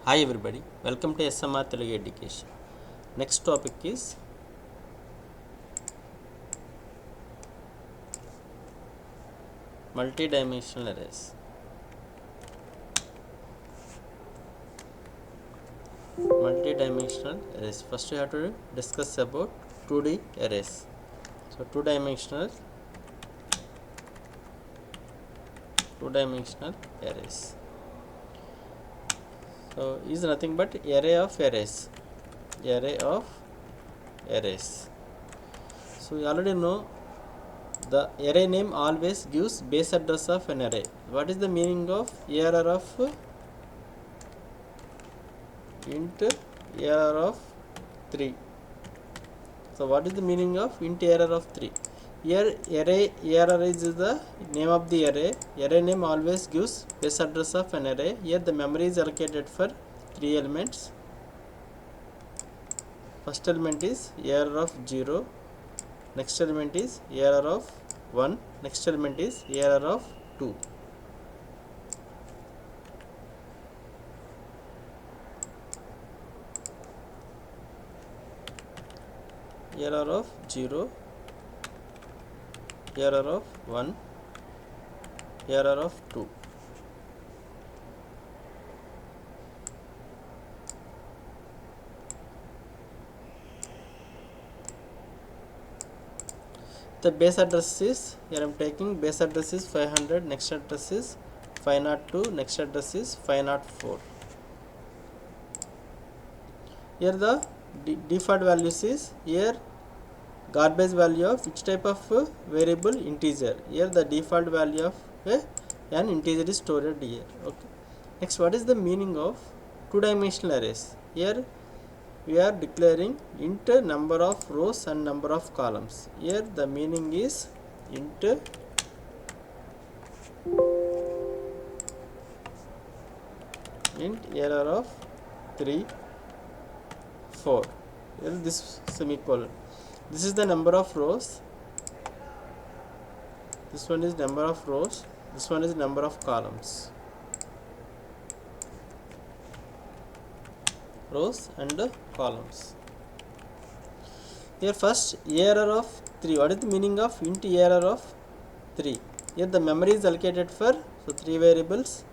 Hi everybody, welcome to SMR Telugu Education. Next topic is multi-dimensional arrays. Multi-dimensional arrays. First we have to discuss about 2D arrays. So two-dimensional arrays. So is nothing but array of arrays. Array of arrays. So you already know the array name always gives base address of an array. What is the meaning of error of int error of 3? So what is the meaning of int error of 3? Here array error is the name of the array. Array name always gives base address of an array. Here the memory is allocated for 3 elements. First element is error of 0. Next element is error of 1. Next element is error of 2. Error of 0, error of 1, error of 2. The base address is, here I am taking base address is 500, next address is 502, next address is 504. Here the default values is, here garbage value of which type of variable? Integer. Here the default value of an integer is stored here. Okay. Next, what is the meaning of two-dimensional arrays? Here we are declaring int number of rows and number of columns. Here the meaning is int error of 3, 4. Here this semicolon. This is the number of rows. This one is number of rows. This one is number of columns. Rows and columns. Here first error of 3. What is the meaning of int error of 3? Here the memory is allocated for 3 variables.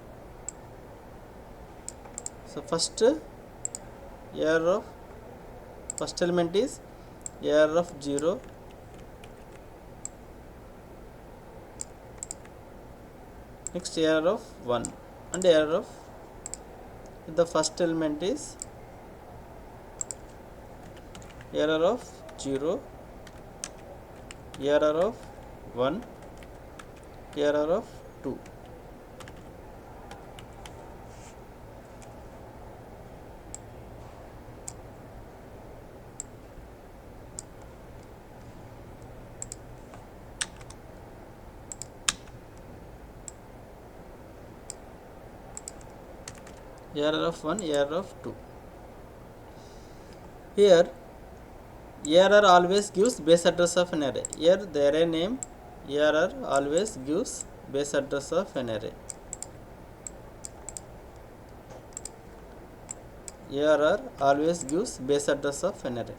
So first error of first element is error of 0. Next error of 1 and error of the first element is error of 0, error of 1, error of 2. Error of 1, error of 2. Here error always gives base address of an array. Here the array name error always gives base address of an array. Error always gives base address of an array.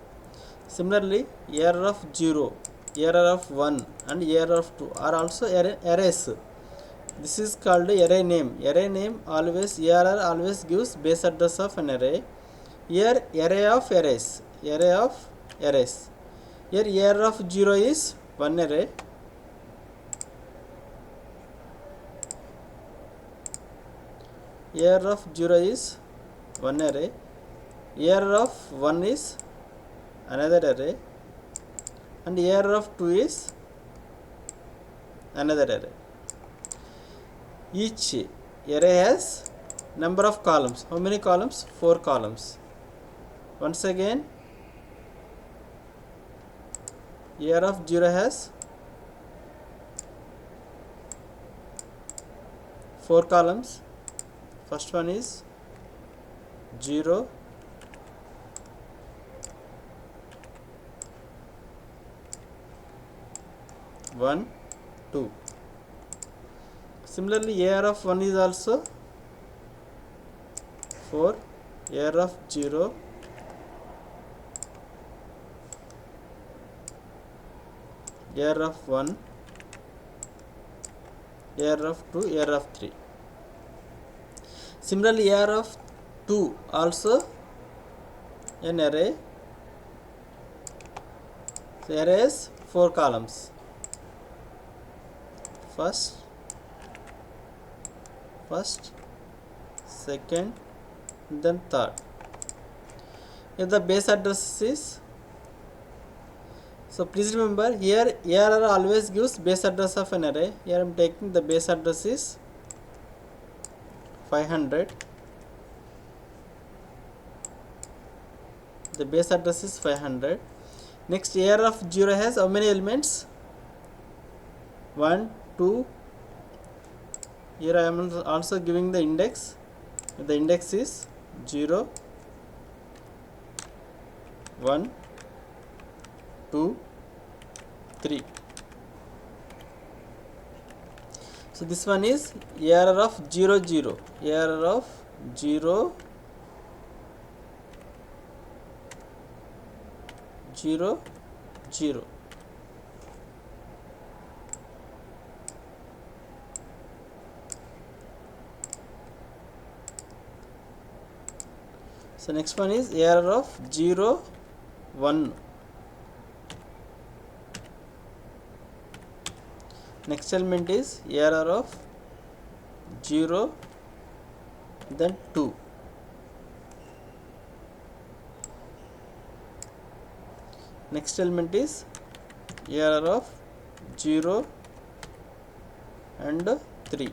Similarly, error of 0, error of 1 and error of 2 are also arrays. This is called array name. Array name always error always gives base address of an array. Here array of arrays. Array of arrays. Here error of 0 is one array. Error of 0 is one array. Error of 1 is another array. And error of 2 is another array. Each array has number of columns. How many columns? 4 columns. Once again, error of 0 has 4 columns. First one is 0, 1, 2. Similarly, error of 1 is also 4, error of 0, error of 1, error of 2, error of 3. Similarly, error of 2 also an array. So array has 4 columns. First, second, then third. If the base address is, so please remember here error always gives base address of an array. Here I am taking the base address is 500. The base address is 500. Next, error of 0 has how many elements? 1, 2. Here I am also giving the index. The index is 0, 1, 2, 3. So this one is error of 0, 0. Error of 0, 0, 0. So next one is error of 0, 1. Next element is error of 0, then 2. Next element is error of 0 and 3.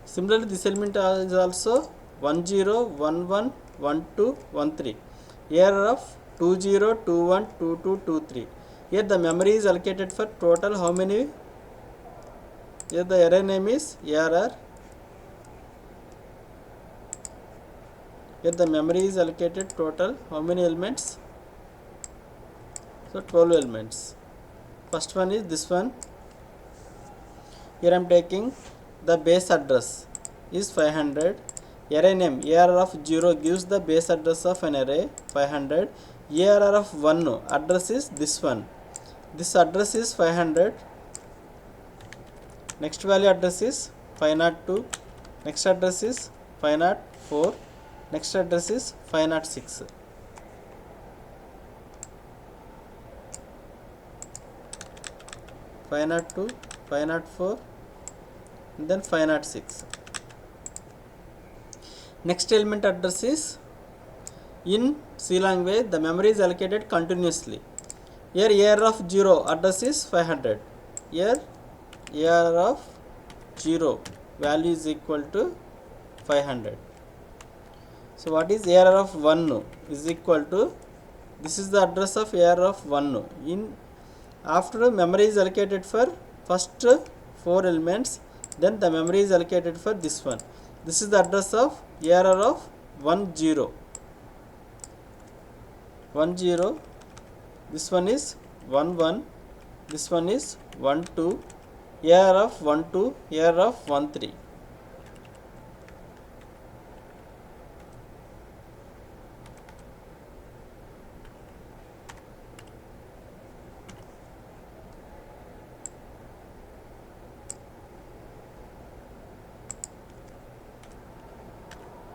Similarly, this element is also 1 0, 1 1, 1 2, 1 3. Error of 2 0, 2 1, 2 2, 2 3. Here the memory is allocated for total how many? Here the array name is error. Here the memory is allocated total how many elements? So 12 elements. First one is this one. Here I am taking the base address is 500. Array name error of 0 gives the base address of an array 500. Error of 1 address is this one. This address is 500. Next value address is 502. Next address is 504. Next address is 506. Five not 2, 504, and then 506. Next element address is in C language the memory is allocated continuously. Here error of 0 address is 500. Here error of 0 value is equal to 500. So what is error of 1 is equal to, this is the address of error of 1. In after memory is allocated for first 4 elements, then the memory is allocated for this one. This is the address of error of 1 0. 1 0. This one is 1 1. This one is 1 2. Error of 1 2. Error of 1 3.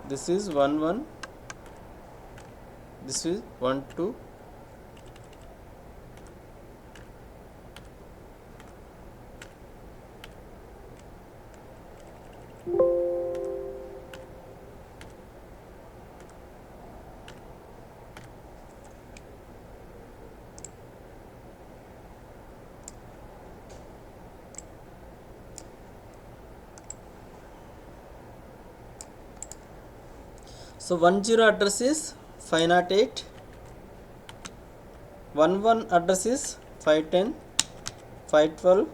This is 1 1. This is 1 2. So 1 0 address is 508. 1 1 address is 510, 512,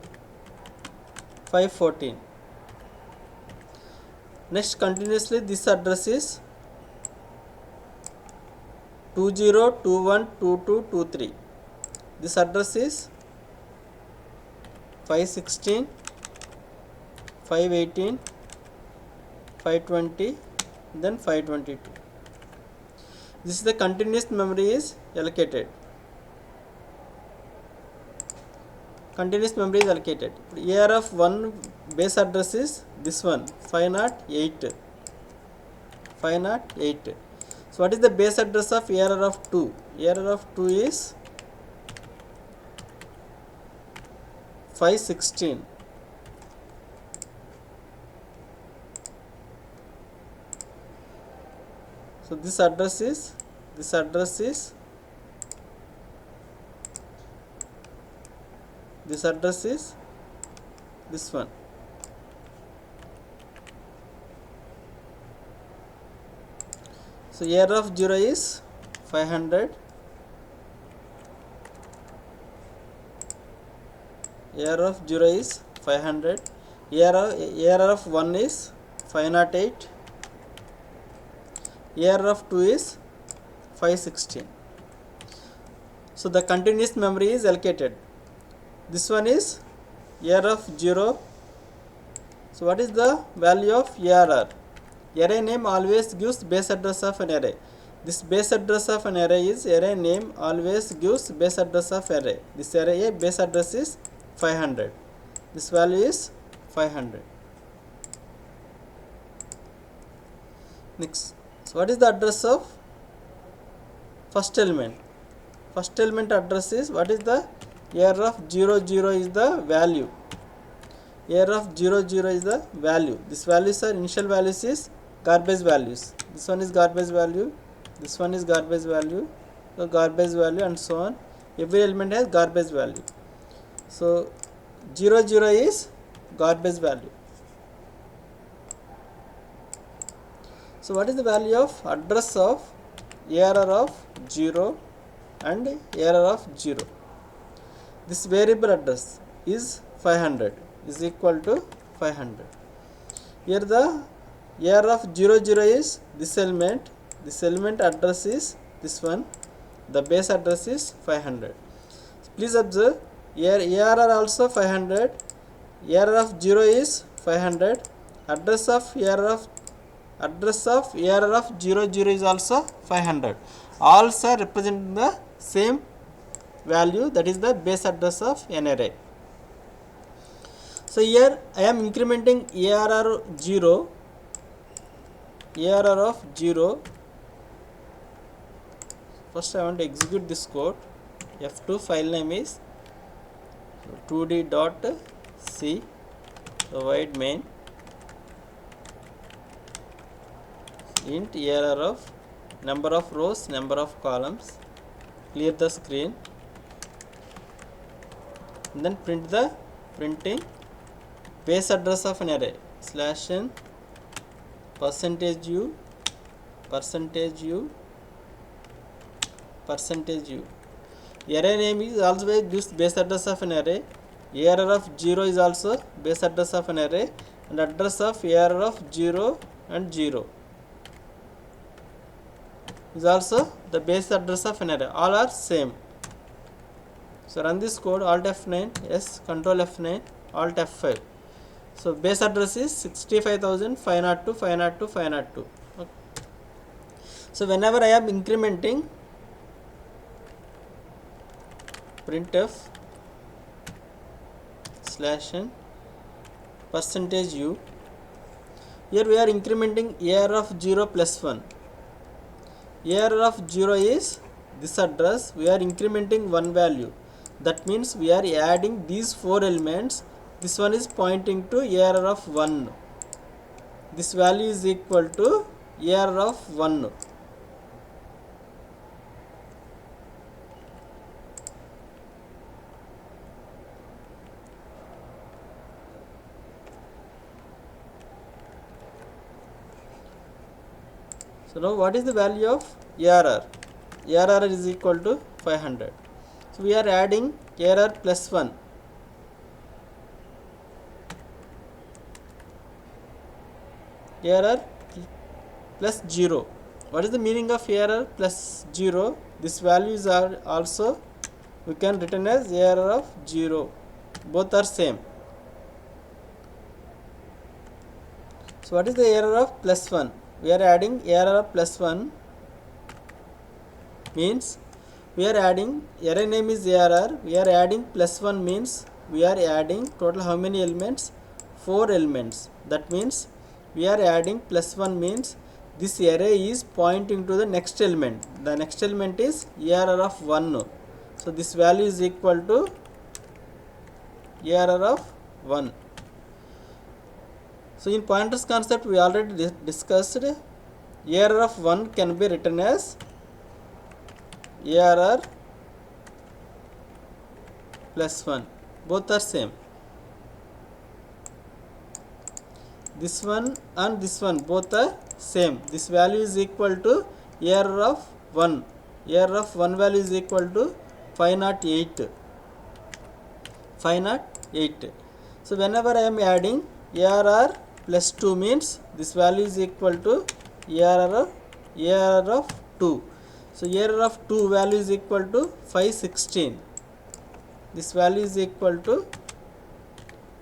514. Next, continuously this address is 20212223. This address is 516, 518, 520, then 522. This is the continuous memory is allocated. Continuous memory is allocated. AR of one base address is this one, 508. 508. So what is the base address of AR of 2? AR of 2 is 516. So this address is this one. So AR of 0 is 500. AR of 0 is 500. AR of 1 is 508. AR of 2 is 516. So the continuous memory is allocated. This one is AR of 0. So what is the value of ARR? Array name always gives base address of an array. This base address of an array is array name always gives base address of array. This array base address is 500. This value is 500. Next, so what is the address of first element? First element address is, what is the AR of 00 is the value. AR of 00 is the value. This values are initial values is garbage values. This one is garbage value. This one is garbage value. So garbage value and so on. Every element has garbage value. So 00 is garbage value. So what is the value of address of ARR of 0 and ARR of 0? This variable address is 500 is equal to 500. Here the ARR of 00 is this element. This element address is this one. The base address is 500. Please observe, here ARR also 500. ARR of 0 is 500. Address of ARR of 00 is also 500. All are representing the same value, that is the base address of an array. So here I am incrementing ARR 0. ARR of 0. First I want to execute this code. F2 file name is 2d.c. So void main int ARR of number of rows, number of columns. Clear the screen. And then printing base address of an array /n %u Array name is always gives base address of an array. ARR of 0 is also base address of an array, and address of ARR of 0 and 0 is also the base address of an array. All are same. So run this code, Alt F9, yes, Control F9, Alt F5. So base address is 65,502, 502, 502. Okay. So whenever I am incrementing, printf /n %u. Here we are incrementing ARR of 0 plus 1. ARR of 0 is this address. We are incrementing one value. That means we are adding these 4 elements. This one is pointing to ARR of 1. This value is equal to ARR of 1. So now what is the value of ARR? ARR is equal to 500. So we are adding ARR plus 1. error plus 0. What is the meaning of error plus 0? This values are also we can written as error of 0. Both are same. So what is the error of plus 1? We are adding error of plus 1 means we are adding, array name is error, we are adding plus 1 means we are adding total how many elements? 4 elements. That means we are adding plus 1 means this array is pointing to the next element. The next element is error of 1. So this value is equal to error of 1. So in pointers concept we already discussed, error of 1 can be written as error plus 1. Both are same. This one and this one both are same. This value is equal to error of 1. Error of 1 value is equal to 508. 508. So whenever I am adding error plus 2 means this value is equal to error of 2. So error of 2 value is equal to 516. This value is equal to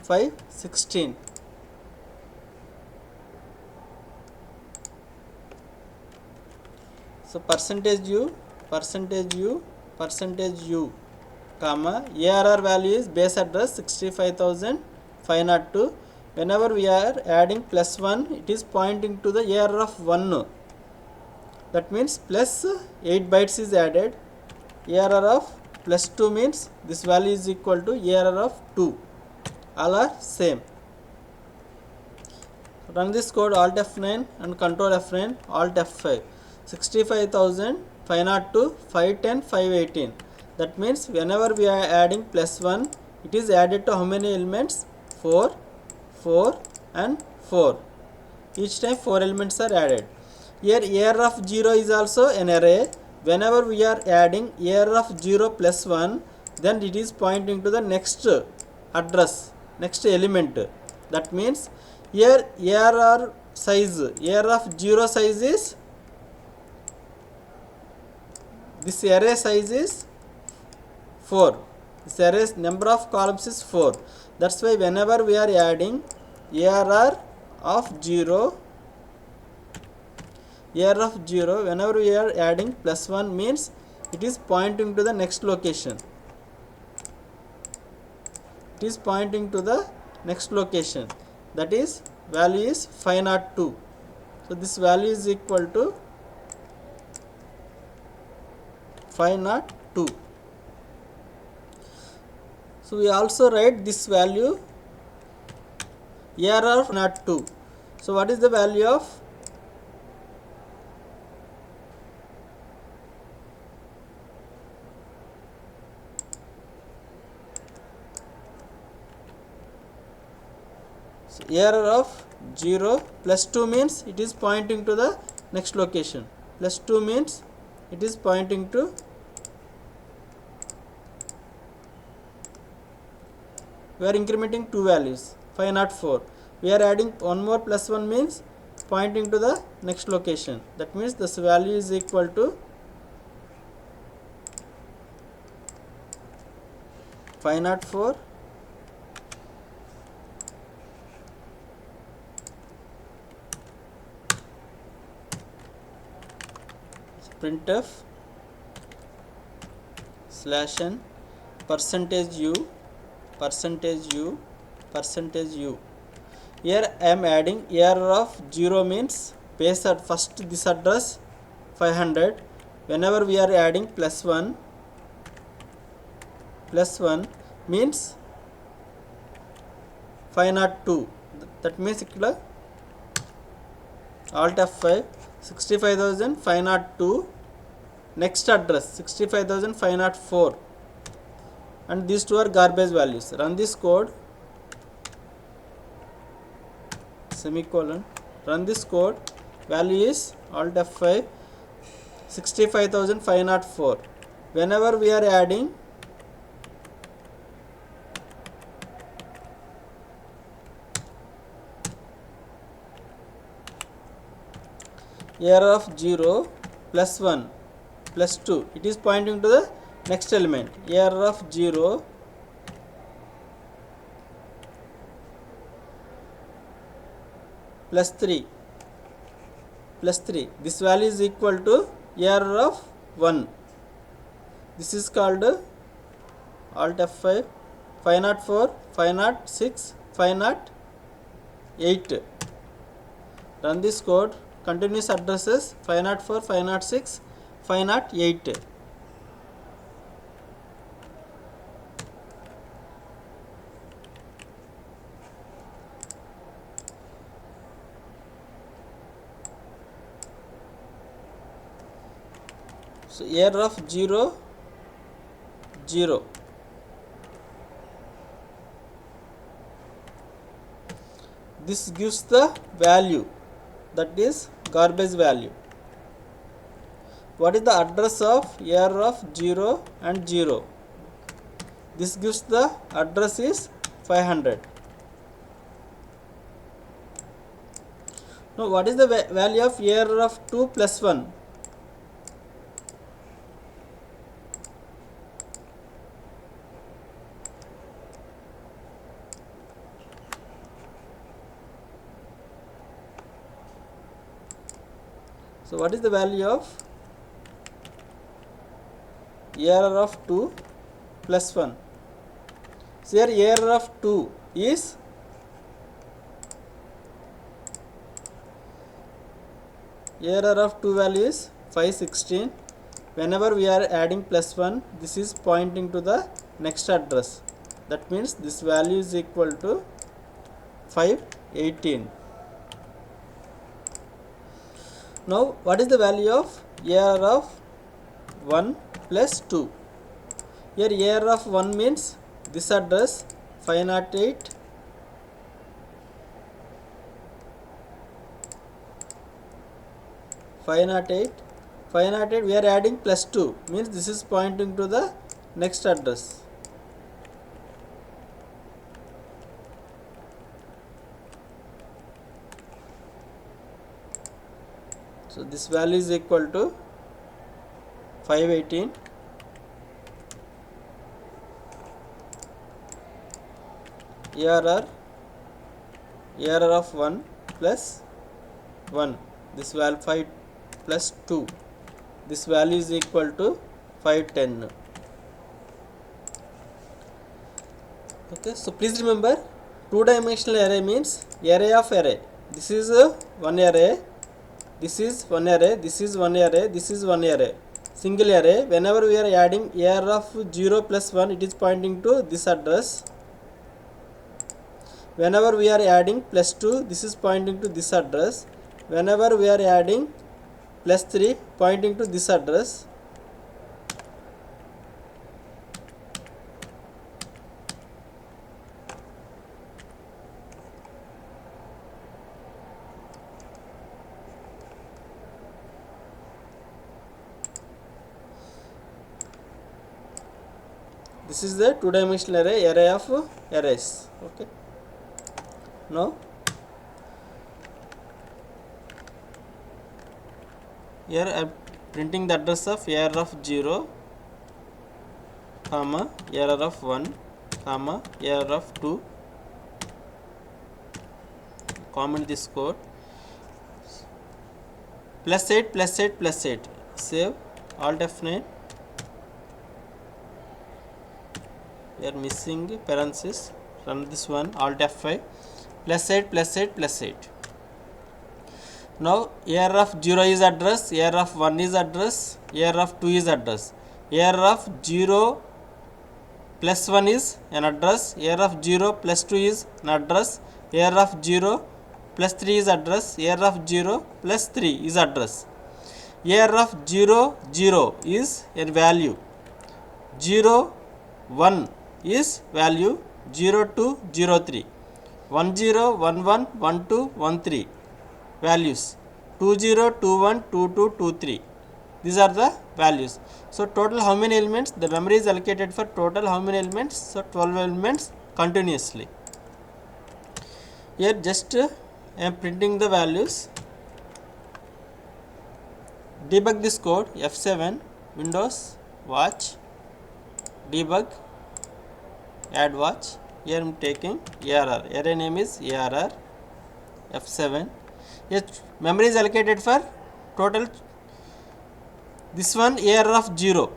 516. So percentage u, comma, ARR value is base address 65,502. Whenever we are adding plus 1, it is pointing to the ARR of 1. That means plus 8 bytes is added. ARR of plus 2 means this value is equal to ARR of 2. All are same. Run this code Alt F9 and Control F9, Alt F5. 65,502, 510, 518. That means whenever we are adding plus 1, it is added to how many elements? 4, 4 and 4. Each time 4 elements are added. Here error of 0 is also an array. Whenever we are adding error of 0 plus 1, then it is pointing to the next address, next element. That means here error size, error of 0 size is, this array size is 4. This array's number of columns is 4. That's why whenever we are adding error of 0, whenever we are adding plus 1 means it is pointing to the next location. It is pointing to the next location. That is value is 502. So this value is equal to 502. So we also write this value error of 502. So what is the value of error of 0 plus 2 means it is pointing to the next location. Plus 2 means it is pointing to, we are incrementing 2 values, 504. We are adding one more plus 1 means pointing to the next location. That means this value is equal to 504 printf slash n percentage u. Here I am adding error of 0 means base at first this address 500. Whenever we are adding plus 1 means 502. That means ikkada Alt F5 65,502, next address 65,504, and these two are garbage values. Run this code, semicolon, run this code, value is Alt F5 65,504. Whenever we are adding Error of 0 plus 1 plus 2, it is pointing to the next element. Error of 0 plus 3 plus 3, this value is equal to error of 1. This is called alt F5, 504, 506, 508. Run this code. Continuous addresses 504, 506, 508. So error of 0 0. This gives the value, that is garbage value. What is the address of error of 0 and 0? This gives the address is 500. Now what is the value of error of 2 plus 1? So what is the value of error of 2 plus 1? So here error of 2 is error of 2 value is 516. Whenever we are adding plus 1, this is pointing to the next address. That means this value is equal to 518. Now what is the value of error of 1 plus 2? Here error of 1 means this address 508, we are adding plus 2, means this is pointing to the next address. So this value is equal to 518. Error of 1 plus 1, this value 5 plus 2, this value is equal to 510. Okay, so please remember, two-dimensional array means array of array. This is one array, this is one array, this is one array, this is one array. Single array, whenever we are adding error of 0 plus 1, it is pointing to this address. Whenever we are adding plus 2, this is pointing to this address. Whenever we are adding plus 3, pointing to this address. This is the two-dimensional array of arrays. Okay. Now here I am printing the address of error of 0, comma error of 1, comma error of 2. Comment this code. Plus 8 plus 8 plus 8. Save. Alt F9. We are missing parenthesis. Run this one. Alt F5. Plus 8 plus 8 plus 8. Now error of 0 is address, error of 1 is address, error of 2 is address. Error of 0 plus 1 is an address, error of 0 plus 2 is an address, error of 0 plus 3 is address, error of 0 plus 3 is address. Error of 0 0 is a value, 0 1 is value, 0 2 0 3, 1 0 1 1 1 2 1 3 values, 2 0 2 1 2 2 2 3. These are the values. So total how many elements? The memory is allocated for total how many elements? So 12 elements continuously. Here just I am printing the values. debug this code. F7 Windows watch debug add watch. Here I am taking ARR. Array name is ARR. F7. Here memory is allocated for total. This one ARR of 0.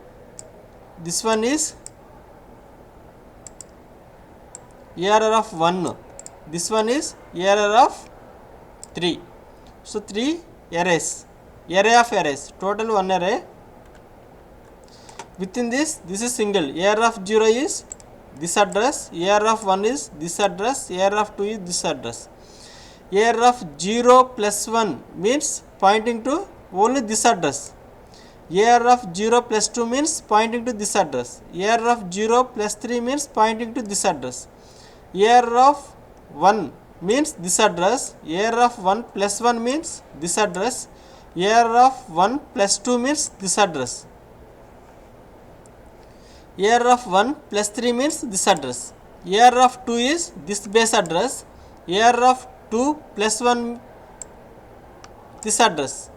This one is ARR of 1. This one is ARR of 3. So 3 arrays. Array of arrays. Total 1 array. Within this is single. ARR of 0 is this address. ARR of 1 is this address. ARR of 2 is this address. ARR of 0 plus 1 means pointing to only this address. ARR of 0 plus 2 means pointing to this address. ARR of 0 plus 3 means pointing to this address. ARR of 1 means this address. ARR of 1 plus 1 means this address. ARR of 1 plus 2 means this address. ARR of 1 plus 3 means this address. ARR of 2 is this base address. ARR of 2 plus 1 this address.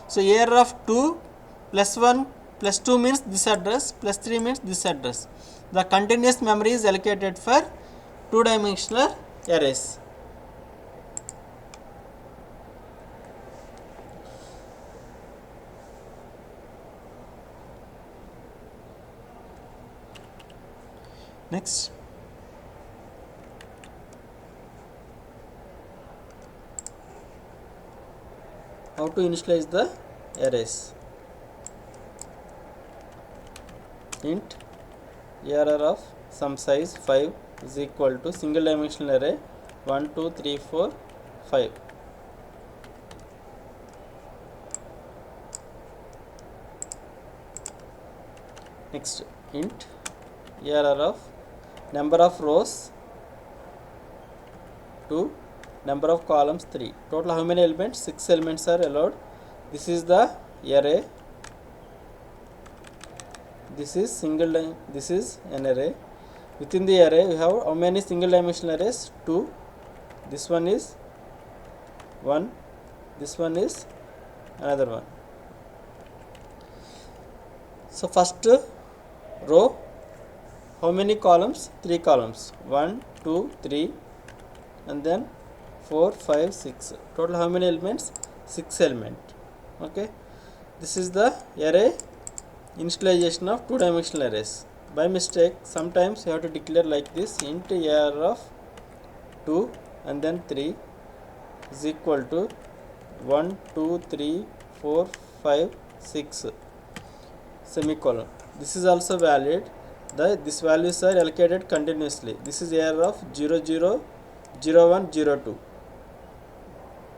So ARR of 2 plus 1 plus 2 means this address, plus 3 means this address. The continuous memory is allocated for 2-dimensional arrays. Next, how to initialize the arrays. Int ARR of some size 5 is equal to single dimensional array 1 2 3 4 5. Next, int ARR of number of rows 2, number of columns 3. Total how many elements? 6 elements are allowed. This is the array. This is this is an array. Within the array we have how many single dimensional arrays? 2. This one is 1. This one is another one. So first row, how many columns? 3 columns. 1 2 3 and then 4 5 6. Total how many elements? 6 elements. Okay, this is the array initialization of 2-dimensional arrays. By mistake sometimes you have to declare like this: int ARR of 2 and then 3 is equal to 1 2 3 4 5 6 semicolon. This is also valid. These values are allocated continuously. This is ARR of 0 0 0 1 0 2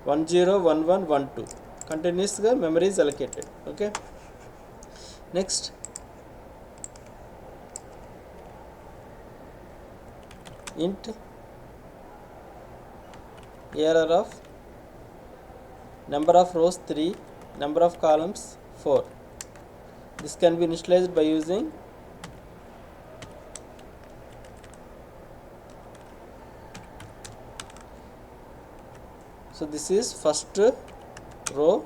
1 0 1 1 1 2. Continuously memory is allocated. Okay. Next, int ARR of number of rows 3, number of columns 4. This can be initialized by using so this is first row,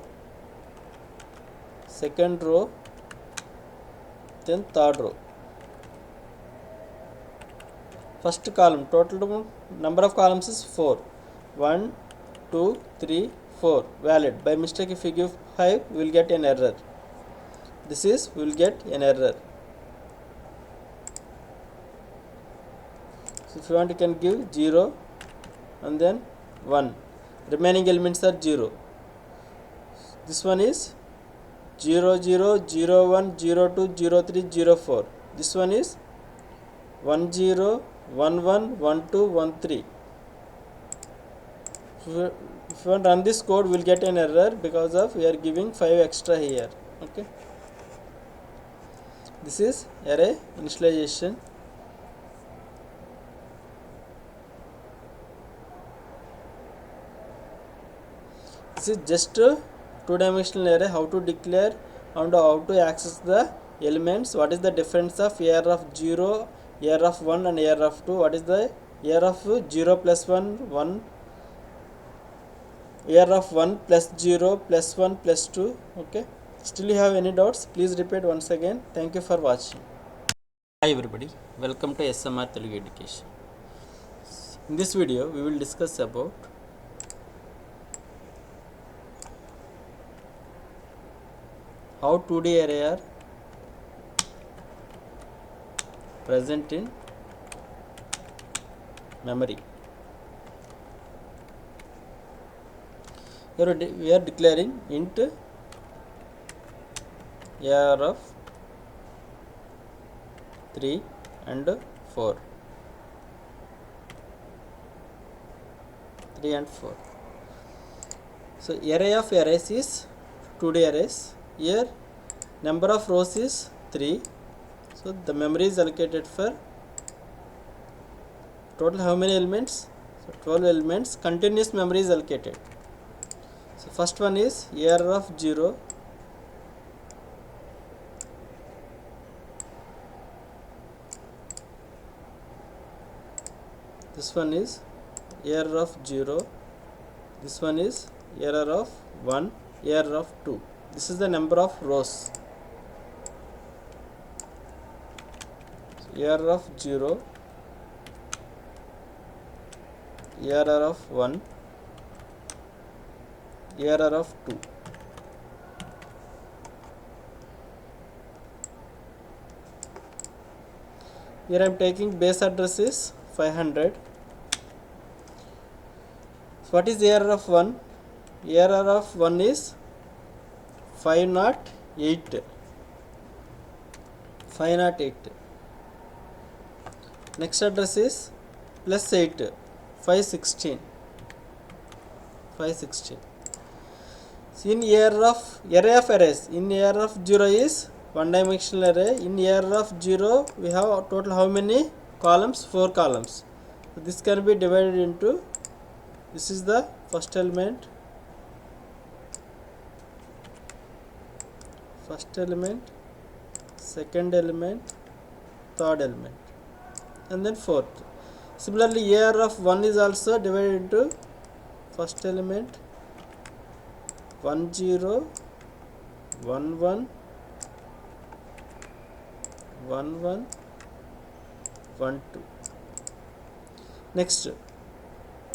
second row, then third row. First column, total number of columns is 4. 1 2 3 4 valid. By mistake if you give 5 we will get an error. This is we will get an error. So if you want you can give 0 and then 1. Remaining elements are 0. This one is 0 0 0 1 0 2 0 3 0 4. This one is 1 0 1 1 1 2 1 3. If you want to run this code we will get an error because of we are giving 5 extra here. Okay. This is array initialization. This is just a 2-dimensional array. How to declare and how to access the elements. What is the difference of ARR of 0 Error of 1 and error of 2. What is the error of 0 plus 1? 1. Error of 1 plus 0 plus 1 plus 2. Okay. Still you have any doubts? Please repeat once again. Thank you for watching. Hi everybody. Welcome to SMR Telugu Education. In this video we will discuss about how 2D array are present in memory. Here we are declaring int arr of 3 and 4. 3 and 4. So array of arrays is 2D arrays. Here number of rows is 3. So the memory is allocated for total how many elements? So 12 elements. Continuous memory is allocated. So first one is arr of 0. This one is error of 0. This one is error of 1, error of 2. This is the number of rows. So error of 0, error of 1, error of 2. Here I am taking base address is 500. So what is error of 1? Error of 1 is 508. 508. Next address is plus 8. 516. 516. So in array of arrays, in array of 0 is one dimensional array. In array of 0 we have total how many columns? 4 columns. So this can be divided into, this is the first element, second element, third element, and then fourth. Similarly array of 1 is also divided into first element 1 0 1 1 1 1 1 2. Next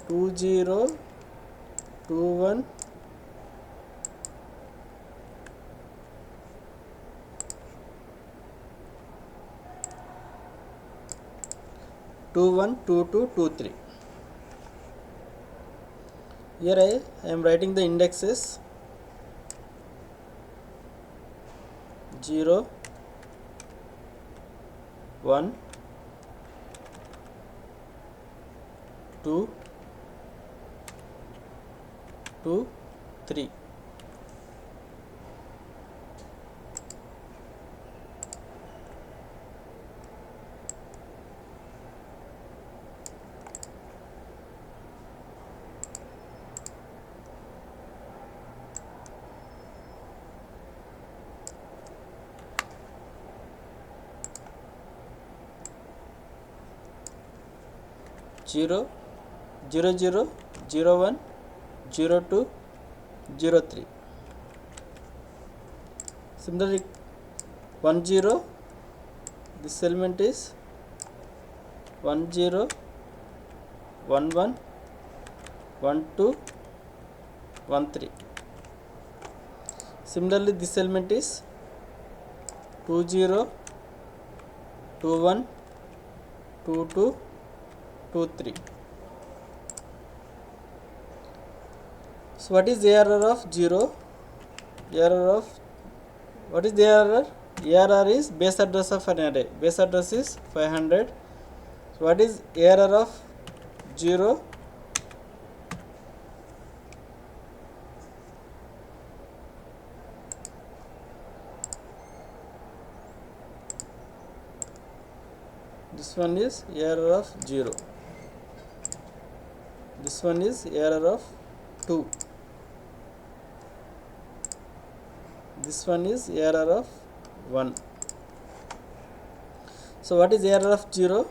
2 0 2 1 2 1 2 2 2 3. Here I am writing the indexes 0 1 2 2 3. Zero 0 0 0 1 0 2 0 3. Similarly 1 0, this element is 1 0 1 1 1 2 1 3. Similarly this element is 2 0 2 1 2 2 2 3. So what is the error of 0? Error of, what is the error? Error is base address of an array. Base address is 500. So what is error of 0? This one is error of 0. This one is error of 2. This one is error of 1. So what is error of 0?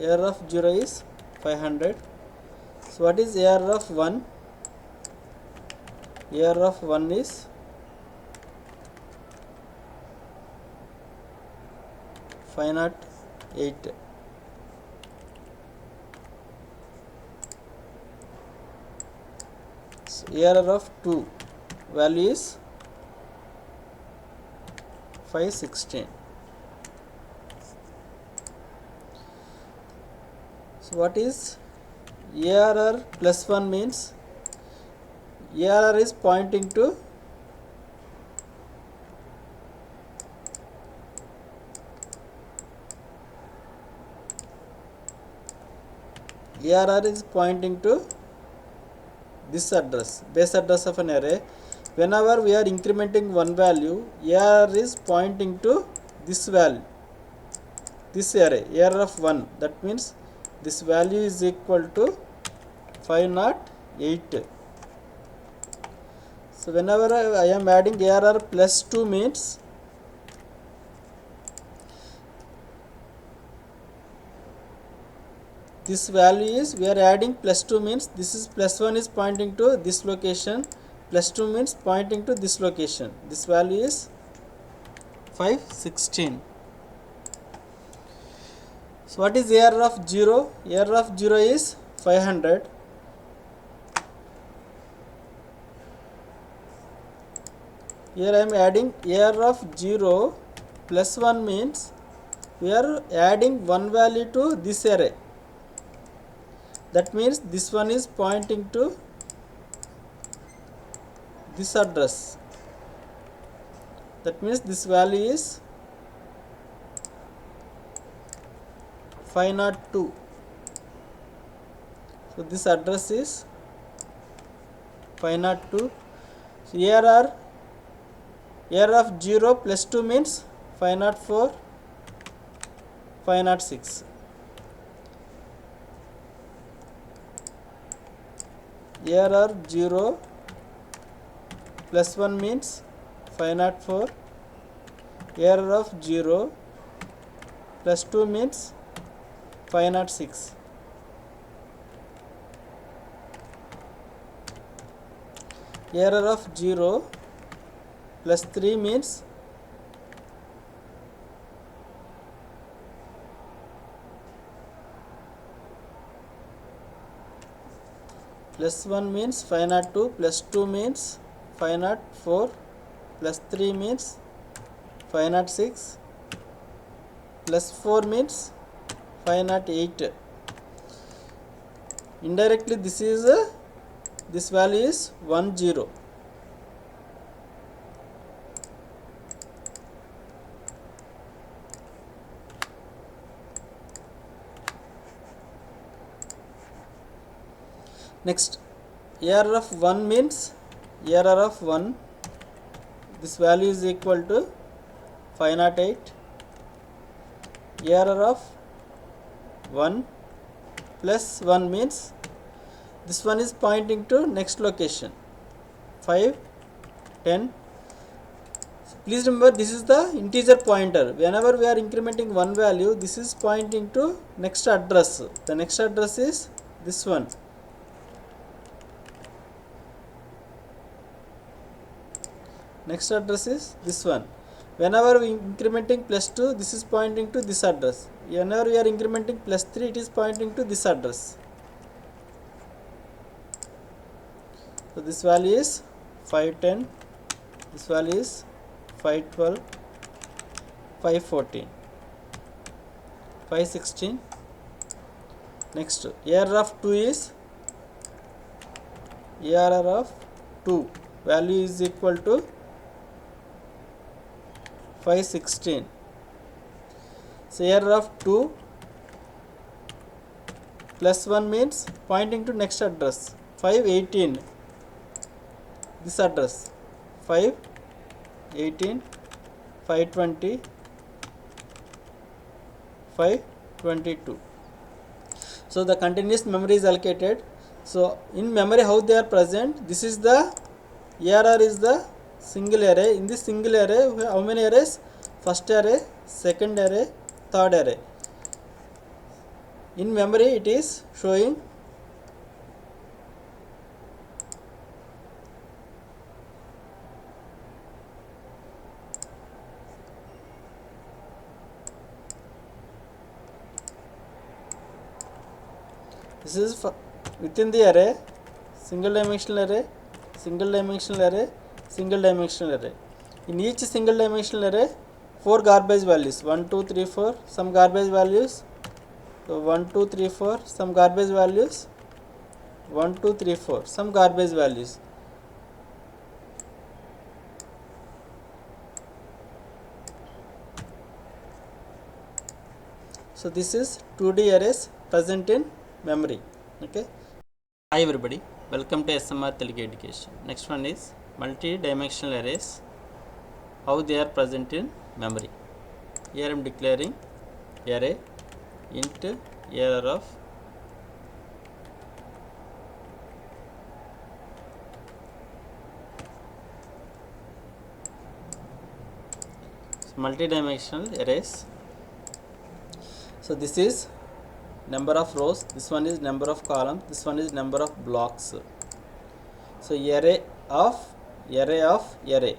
Error of 0 is 500. So what is error of 1? Error of 1 is 508. So error of 2 value is 516. So what is error plus 1 means? Error is pointing to this address, base address of an array. Whenever we are incrementing one value, error is pointing to this value, this array, error of 1. That means this value is equal to 508. So whenever I am adding error plus 2 means this value is, we are adding plus 2 means this is plus 1 is pointing to this location, plus 2 means pointing to this location. This value is 516. So what is error of 0? Error of 0 is 500. Here I am adding error of 0 plus 1 means we are adding one value to this array. That means this one is pointing to this address. That means this value is 502. So this address is 502. So error of 0 plus 2 means 504, 506. Error 0 plus 1 means 504. Error of 0 plus 2 means 506. Error of 0 plus 3 means plus 1 means 502, plus 2 means 504, plus 3 means 506, plus 4 means 508. Indirectly this is this value is 10. Next, error of 1 means error of 1. This value is equal to 508. Error of 1 plus 1 means this one is pointing to next location, 5, 10. Please remember this is the integer pointer. Whenever we are incrementing one value, this is pointing to next address. The next address is this one. Next address is this one. Whenever we incrementing plus 2, this is pointing to this address. Whenever we are incrementing plus 3, it is pointing to this address. So this value is 510, this value is 512, 514, 516. Next, error of 2 is error of 2 value is equal to 516. So error of 2 plus 1 means pointing to next address, 518. This address 518, 520, 522. So the continuous memory is allocated. So in memory how they are present, this is the error is the single array. In this single array, how many arrays? First array, second array, third array. In memory it is showing this is within the array, single dimensional array, single dimensional array, single dimensional array. In each single dimensional array, 4 garbage values, 1 2 3 4, some garbage values. So 1 2 3 4, some garbage values, 1 2 3 4, some garbage values. So this is 2D arrays present in memory. Okay. Hi everybody, welcome to SMR Telugu Education. Next one is multi-dimensional arrays, how they are present in memory. Here I am declaring array int error of multi-dimensional arrays. So this is number of rows, this one is number of columns, this one is number of blocks. So array of array,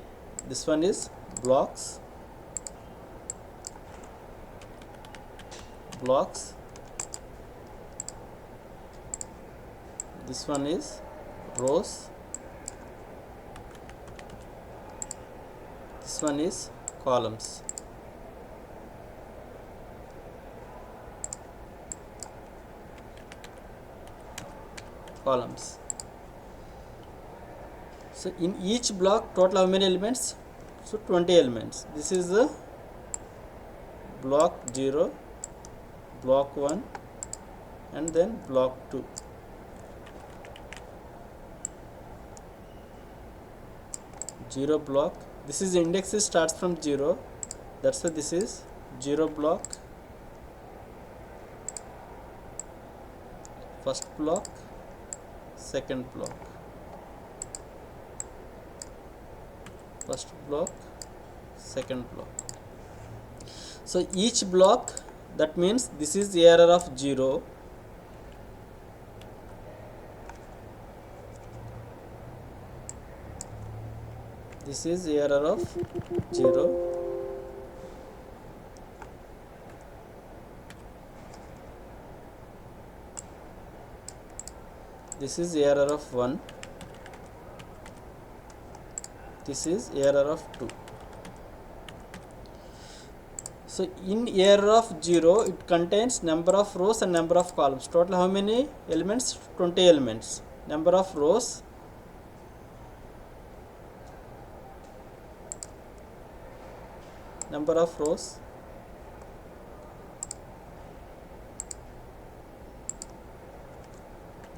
this one is blocks, this one is rows, this one is columns. So in each block total how many elements? So 20 elements. This is the block 0, block 1 and then block 2. Zero block. This is index starts from 0. That's why this is 0 block. First block, second block, first block, second block. So each block, that means this is the error of 0, this is the error of 0, this is error of 1, this is error of 2. So in error of 0 it contains number of rows and number of columns. Total how many elements? 20 elements. Number of rows, number of rows,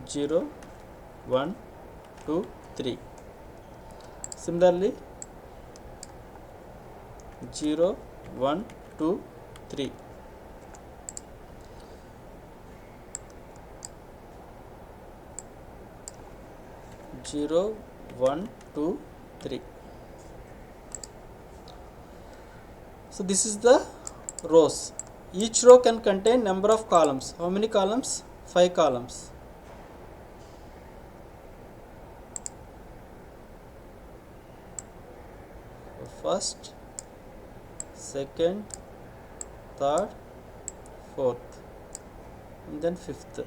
zero, 1, 2, 3. Similarly 0, 1, 2, 3. Zero, 1, 2, 3. So this is the rows. Each row can contain number of columns. How many columns? 5 columns. First, second, third, fourth, and then fifth.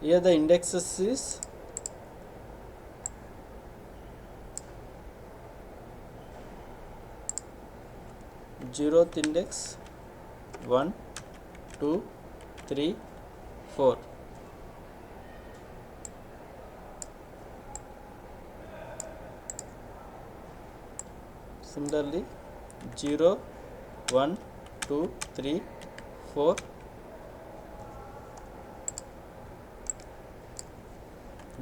Here the indexes is zeroth index 1, 2, 3, 4. Similarly 0, 1, 2, 3, 4,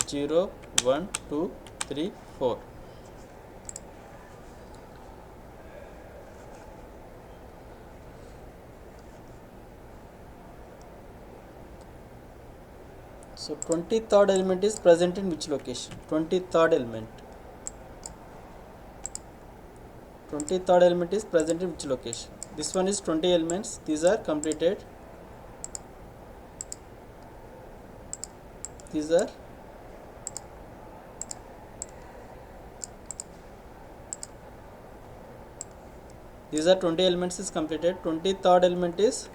0, 1, 2, 3, 4. So 23rd element is present in which location? 23rd element. 23rd element is present in which location? This one is 20 elements. These are completed. These are These are 20 elements is completed. 23rd element is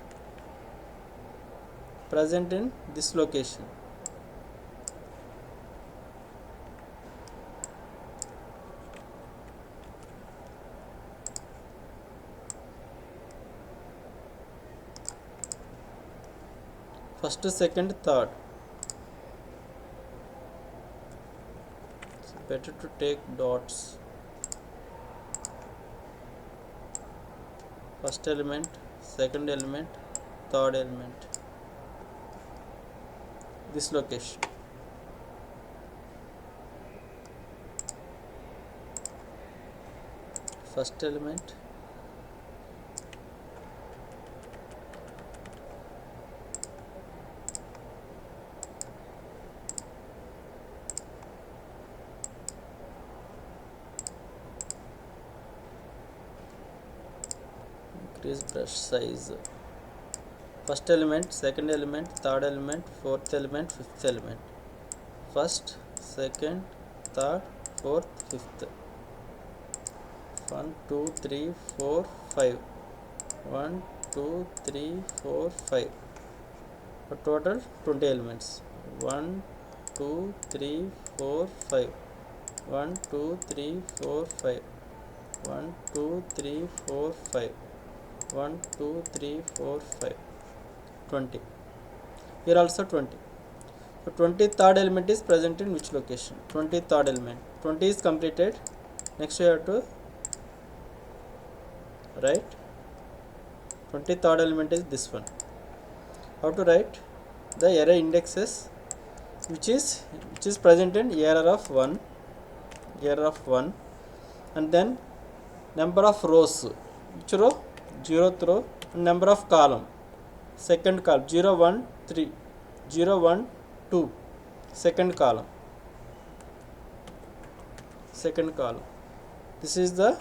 present in this location. First, second, third. It's better to take dots. First element, second element, third element. This location. First element, increase brush size. First element, second element, third element, fourth element, fifth element. First, second, third, fourth, fifth. 1 2 3 4 5. 1 2 3 4 5. A total 20 elements. 1 2 3 4 5. 1 2 3 4 5. 1 2 3 4 5. 1 2 3 4 5. 20. Here also 20. So 23rd element is present in which location? 23rd element. 20 is completed. Next you have to write 23rd element is this one. How to write? The array indexes which is present in error of 1, and then number of rows, which row? 0th row, and number of column, second column, 0 1 3, 0 1 2, second column. This is the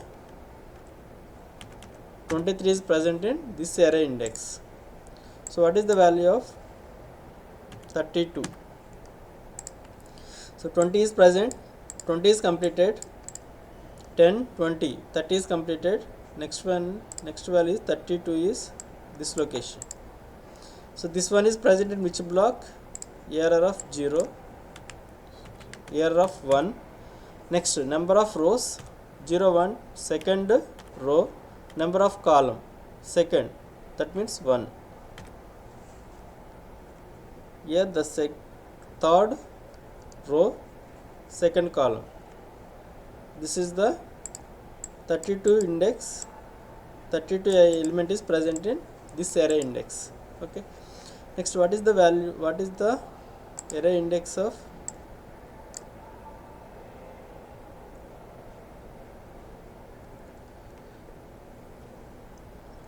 23 is present in this array index. So what is the value of 32? So 20 is present, 20 is completed, 10 20, 30 is completed. Next value is 32 is this location. So this one is present in which block? Error of 0, error of 1. Next, number of rows 0 1, second row, number of column, second, that means 1. Here the third row, second column. This is the 32 index. 32 element is present in this array index. Okay. Next, what is the value? What is the array index of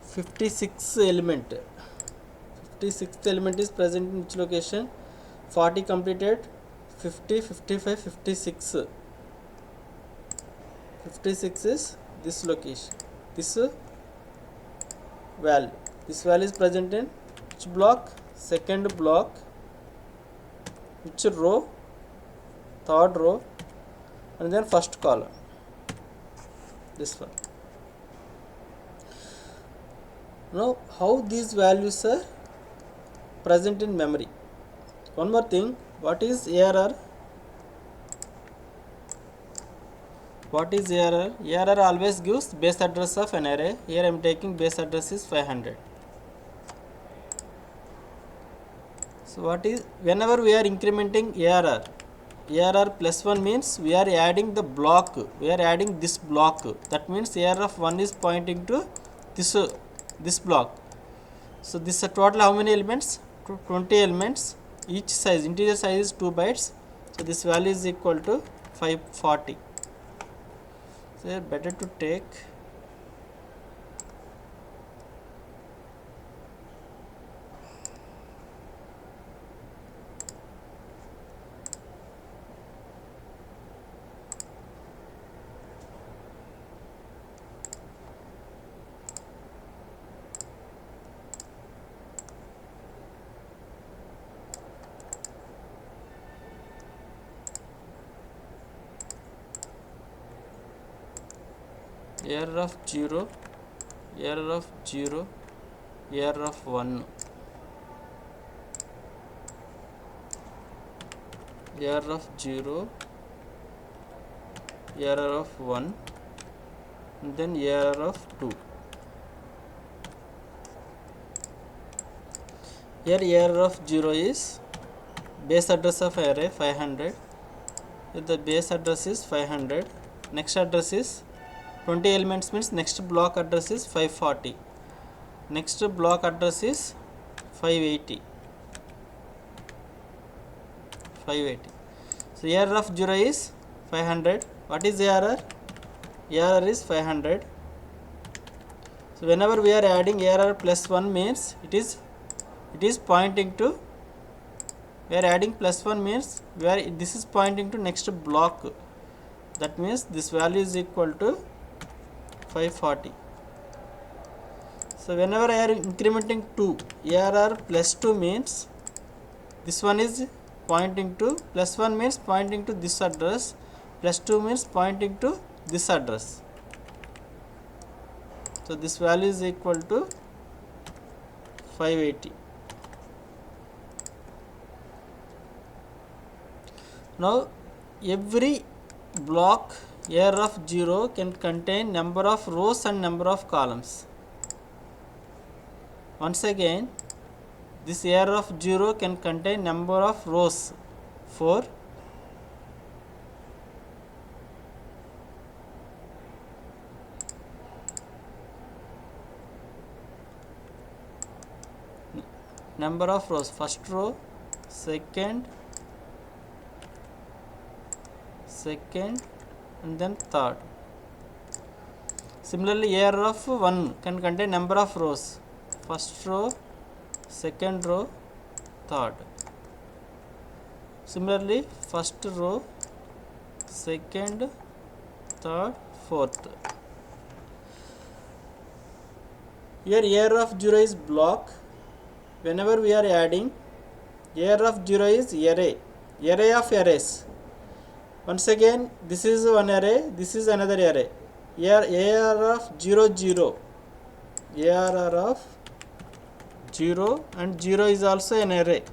56 element? 56th element is present in which location? 40 completed, 50, 55, 56. 56 is this location. This value. This value is present in which block? Second block. Which row? Third row, and then first column. This one. Now, how these values are present in memory? One more thing. What is error? What is error? Error always gives base address of an array. Here I am taking base address is 500. So what is, whenever we are incrementing error plus 1 means we are adding the block. We are adding this block. That means error of 1 is pointing to this block. So this total how many elements? 20 elements. Each size, integer size is 2 bytes. So this value is equal to 540. So better to take error of 0, error of 0, error of 1, error of 0, error of 1, and then error of 2. Here error of 0 is base address of array 500. If the base address is 500, next address is 20 elements means next block address is 540. Next block address is 580. 580. So error of 0 is 500. What is error? Error is 500. So whenever we are adding error plus 1 means it is pointing to, we are adding plus 1 means this is pointing to next block. That means this value is equal to 540. So whenever I am incrementing 2, error plus 2 means this one is pointing to, plus 1 means pointing to this address, plus 2 means pointing to this address. So this value is equal to 580. Now every block error of 0 can contain number of rows and number of columns. Once again, this error of 0 can contain number of rows 4, number of rows, first row, second, and then third. Similarly, error of 1 can contain number of rows, first row, second row, third. Similarly, first row, second, third, fourth. Here error of 0 is block. Whenever we are adding, error of 0 is array of arrays. Once again, this is one array, this is another array. Here error of 0, 0, error of 0 and 0 is also an array.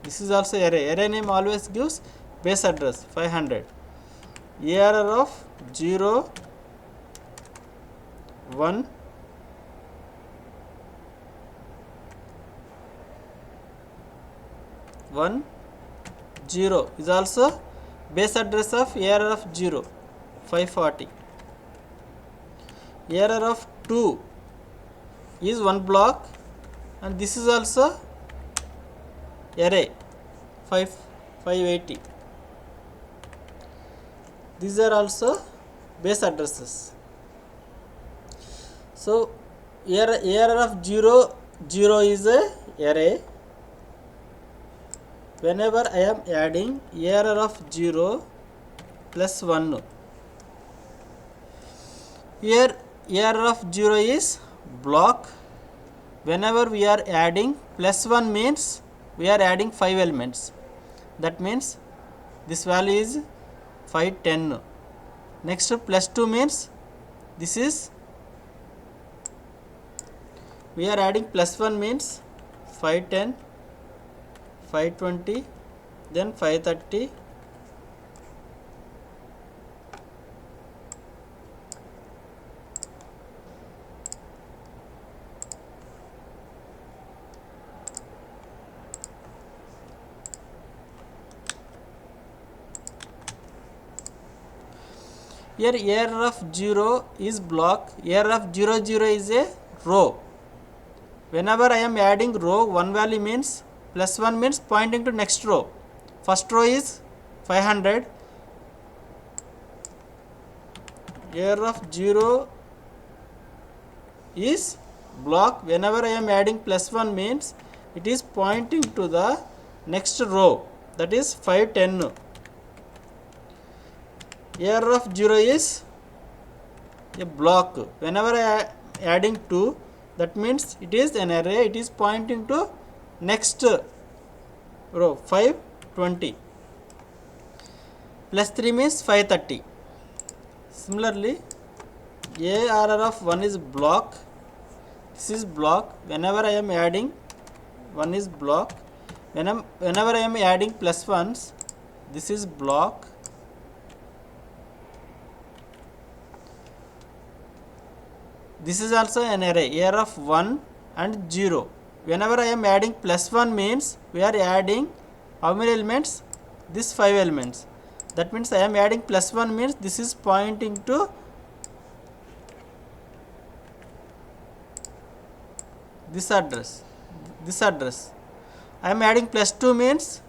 This is also array. Array name always gives base address 500. Error of 0, 1, 1, 0 is also base address of error of 0, 540. Error of 2 is one block and this is also array 580. These are also base addresses. So error of 0, 0 is a array. Whenever I am adding error of 0 plus 1, here error of 0 is block. Whenever we are adding plus 1 means we are adding 5 elements. That means this value is 510. Next plus 2 means this is, we are adding plus 1 means 510, 520, then 530, here error of 0 is block, error of 0, 0 is a row. Whenever I am adding row, one value means plus 1 means pointing to next row. First row is 500. Error of 0 is block. Whenever I am adding plus 1 means it is pointing to the next row, that is 510. Error of 0 is a block. Whenever I am adding 2, that means it is an array, it is pointing to next row 520. Plus 3 means 530. Similarly, ARR of 1 is block. This is block. Whenever I am adding, 1 is block. Whenever I am adding plus ones, this is block. This is also an array, AR of 1 and 0. Whenever I am adding plus 1 means we are adding how many elements? This 5 elements. That means I am adding plus 1 means this is pointing to this address. I am adding plus 2 means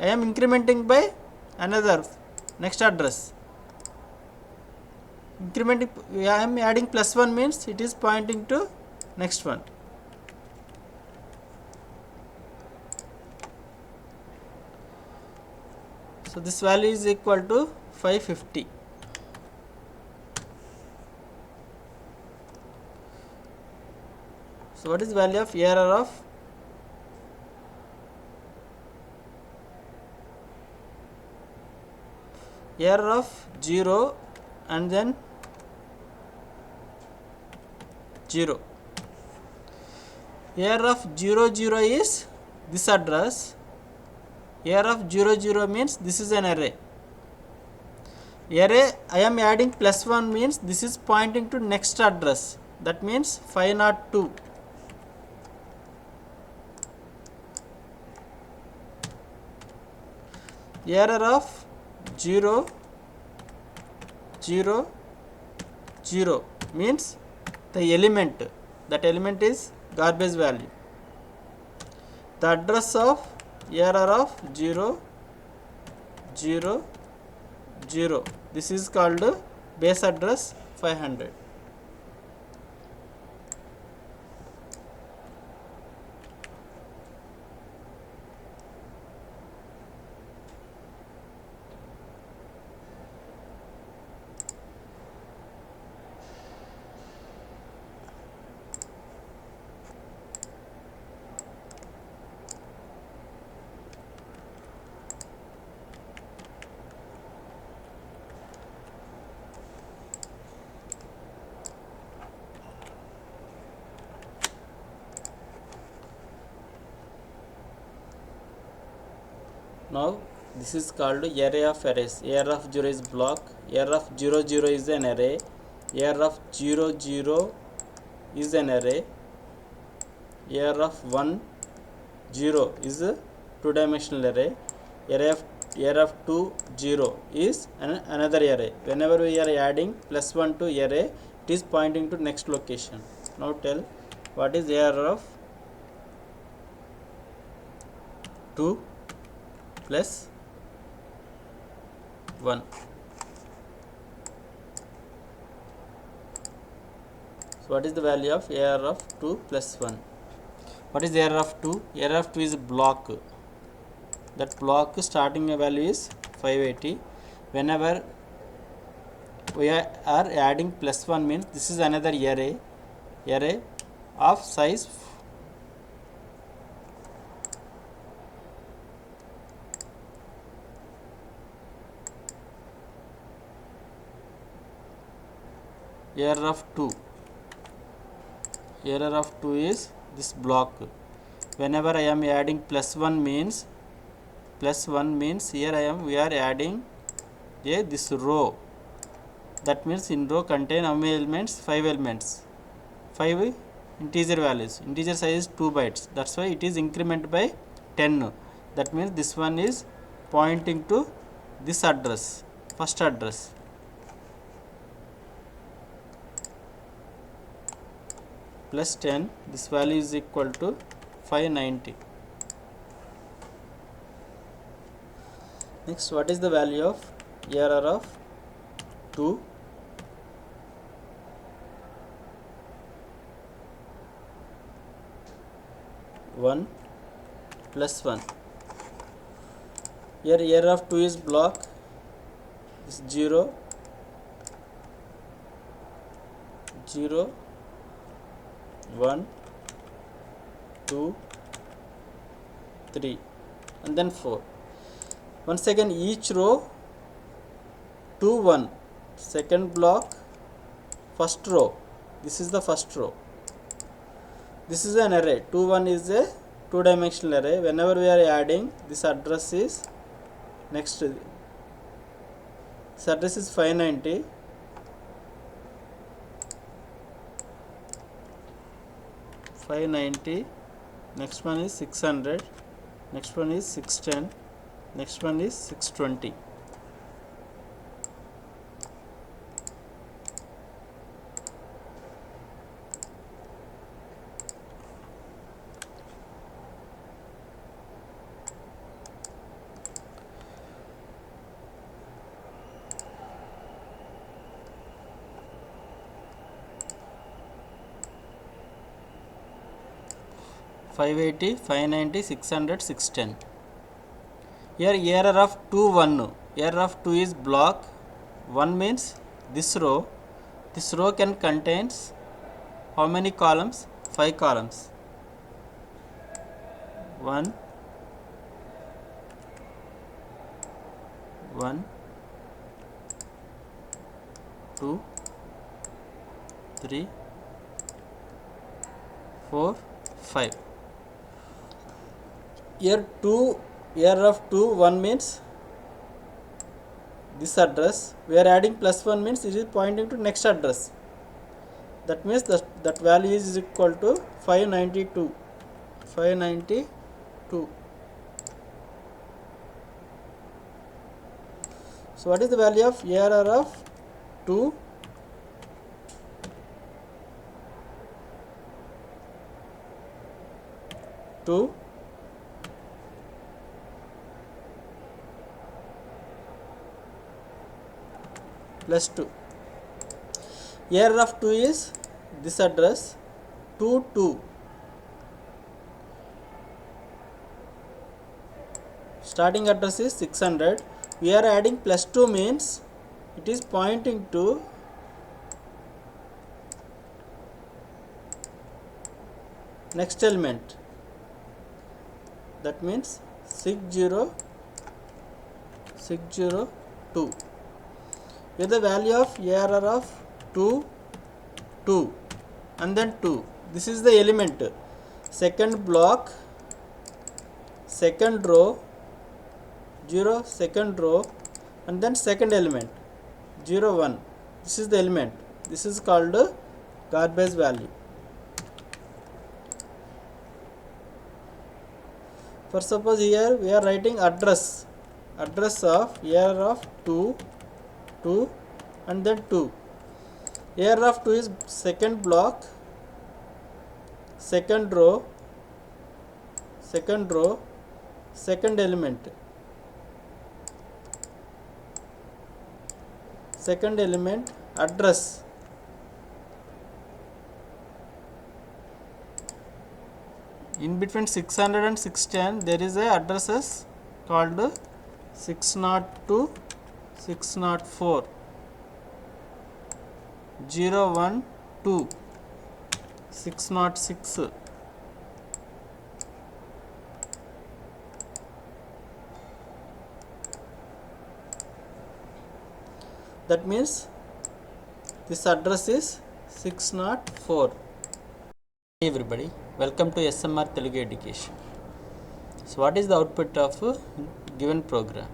I am incrementing by another next address. Incrementing, I am adding plus 1 means it is pointing to next one. So this value is equal to 550. So what is the value of ARR of ARR of 0 and then 0. ARR of 0 0 is this address. ARR of 0 0 means this is an array. Array I am adding plus 1 means this is pointing to next address. That means 502. ARR of 0 0 0 means the element, that element is garbage value. The address of ARR of 0 0 0, this is called base address 500. Now this is called array of arrays. ARR of 0 is block, ARR of 0 0 is an array, ARR of 0 0 is an array, ARR of 1 0 is a two-dimensional array, ARR of 2 0 is another array. Whenever we are adding plus 1 to array, it is pointing to next location. Now tell what is ARR of 2 plus 1. So what is the value of ARR of 2 plus 1? What is ARR of 2? ARR of 2 is a block. That block starting value is 580. Whenever we are adding plus 1 means this is another array of size ARR of 2. ARR of 2 is this block. Whenever I am adding plus 1 means here we are adding this row. That means in row contain how many elements? 5 elements. 5 integer values. Integer size is 2 bytes. That's why it is increment by 10. That means this one is pointing to this address, first address. Plus 10, this value is equal to 590. Next, what is the value of ARR of 2? One plus 1. Here ARR of 2 is block, is 0 0 1 2 3 and then 4. Once again each row 2 1, second block first row. This is the first row. This is an array. 2 1 is a two-dimensional array. Whenever we are adding, this address is next. This address is 590. Next one is 600. Next one is 610. Next one is 620. Five 90, 600, 610. Here error of 2 1. Error of 2 is block. 1 means this row. This row can contains how many columns? 5 columns. 1 1 2 3 4 5. Here error of 2 1 means this address. We are adding plus 1 means it is pointing to next address. That means that value is equal to 592. 592. So what is the value of error of 2? 2 plus 2. Error of 2 is this address 2 2. Starting address is 600. We are adding plus 2 means it is pointing to next element. That means 602. Here the value of error of 2 2 and then 2. This is the element. Second block, second row, 0, second row, and then second element 0 1. This is the element. This is called garbage value. For suppose here we are writing address of error of 2 2 and then 2. Error of 2 is second block, second row, second element, second element address. In between 600 and 610 there is a addresses called 602, 604, 012, 606. That means this address is 604. Hey everybody, welcome to SMR Telugu Education. So what is the output of a given program?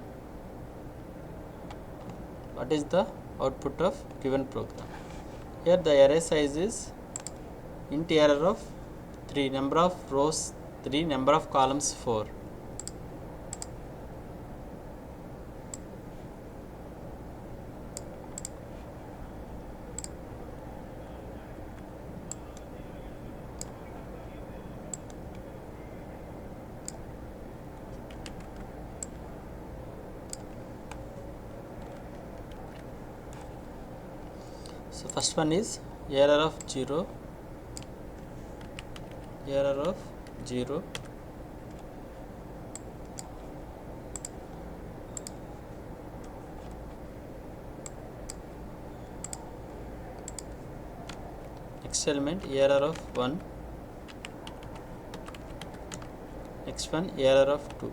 What is the output of given program? Here the array size is int error of 3, number of rows 3, number of columns 4. So first one is error of 0, next element error of 1, next one error of 2.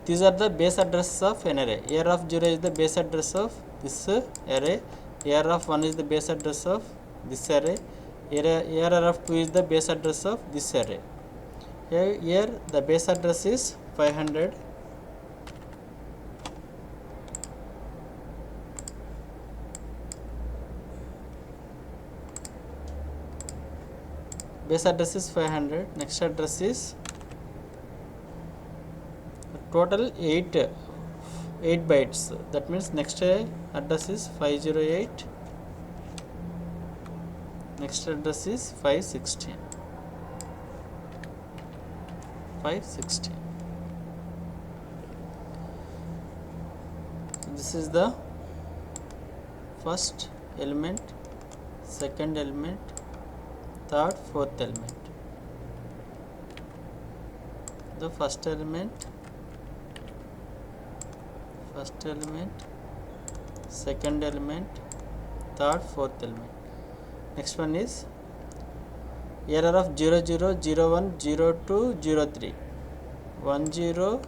these are the base addresses of an array. Here of 0 is the base address of this array. Here of 1 is the base address of this array. Here of 2 is the base address of this array. Here the base address is 500. Base address is 500. Next address is total 8 bytes. That means next address is 508. Next address is 516. This is the first element, second element, third, fourth element. The first element, second element, third, fourth element. Next one is error of 0 0 0 1 0 2 0 3 1 0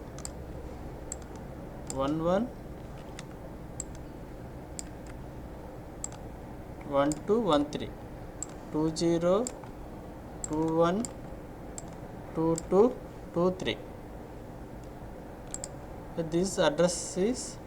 1 1 1 2 1 3 2 0 2 1 2 2 2 3. This address is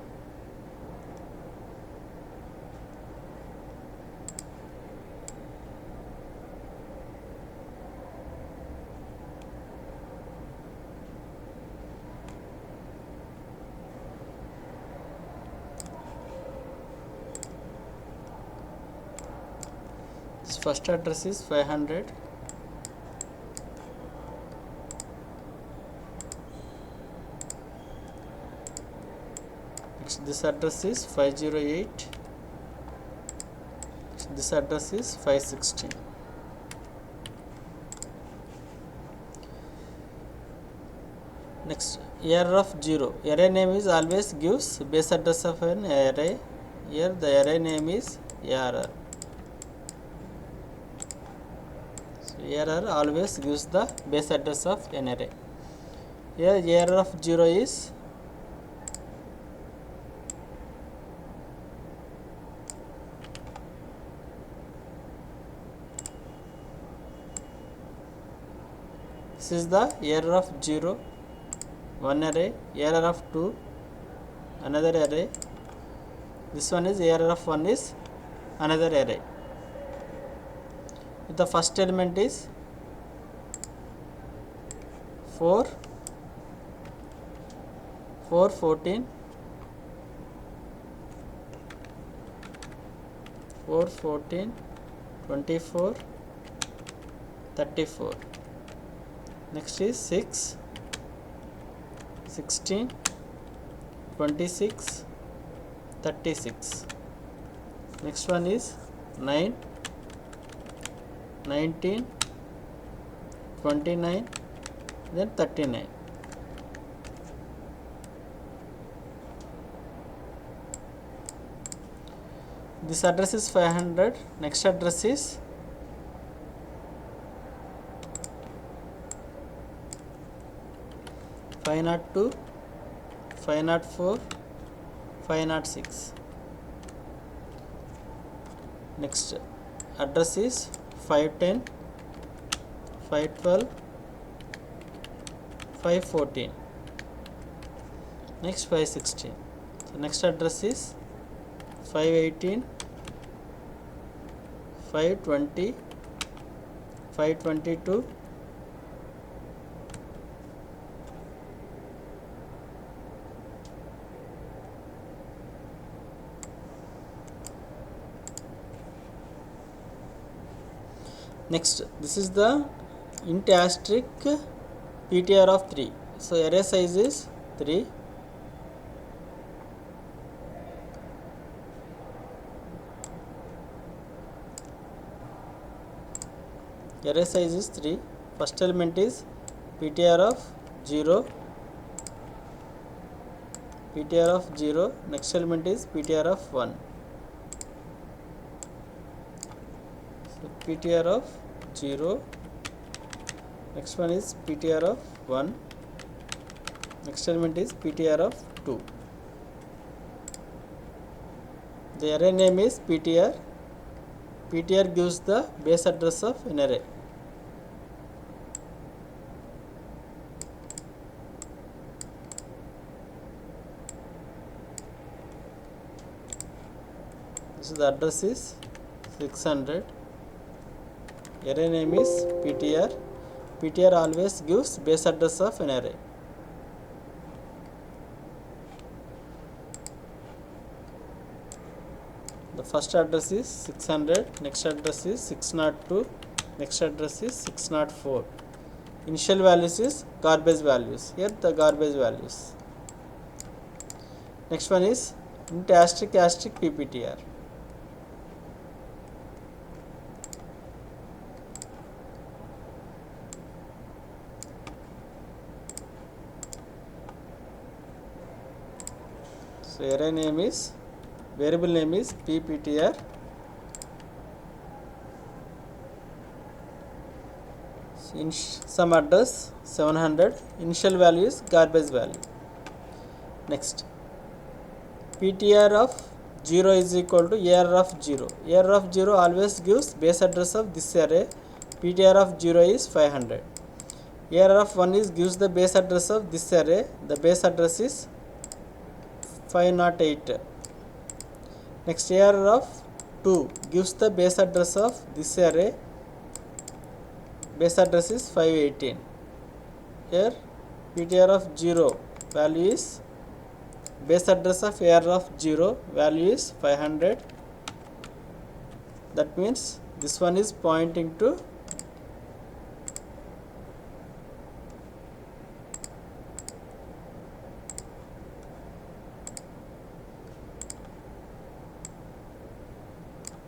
first address is 500. This address is 508. This address is 516. Next, error of 0. Array name is always gives base address of an array. Here the array name is error. So error always gives the base address of an array. Here error of 0 is this is the error of 0, one array, error of 2, another array. This one is error of 1 is another array. The first element is 4 14 24 34. Next is 6 16 26 36. Next one is 9 19 29 then 39. This address is 500. Next address is 502 504 506. Next address is 510 512 514. Next 516. So next address is 518 520 522 Next, this is the int asterisk ptr of 3. So array size is 3. Array size is 3. First element is ptr of 0. ptr of 0. Next element is ptr of 1. So ptr of 0. Next one is ptr of 1. Next element is ptr of 2. The array name is ptr. Ptr gives the base address of an array. So the address is 600. Array name is ptr. Ptr always gives base address of an array. The first address is 600, next address is 602, next address is 604. Initial values is garbage values. Here the garbage values. Next one is int asterisk asterisk pptr. So array name is, variable name is pptr. In some address 700, initial value is garbage value. Next, ptr of 0 is equal to arr of 0. Arr of 0 always gives base address of this array. Ptr of 0 is 500. Arr of 1 is gives the base address of this array. The base address is 508. Next, arr of 2 gives the base address of this array. Base address is 518. Here ptr of 0 value is, base address of arr of 0 value is 500. That means this one is pointing to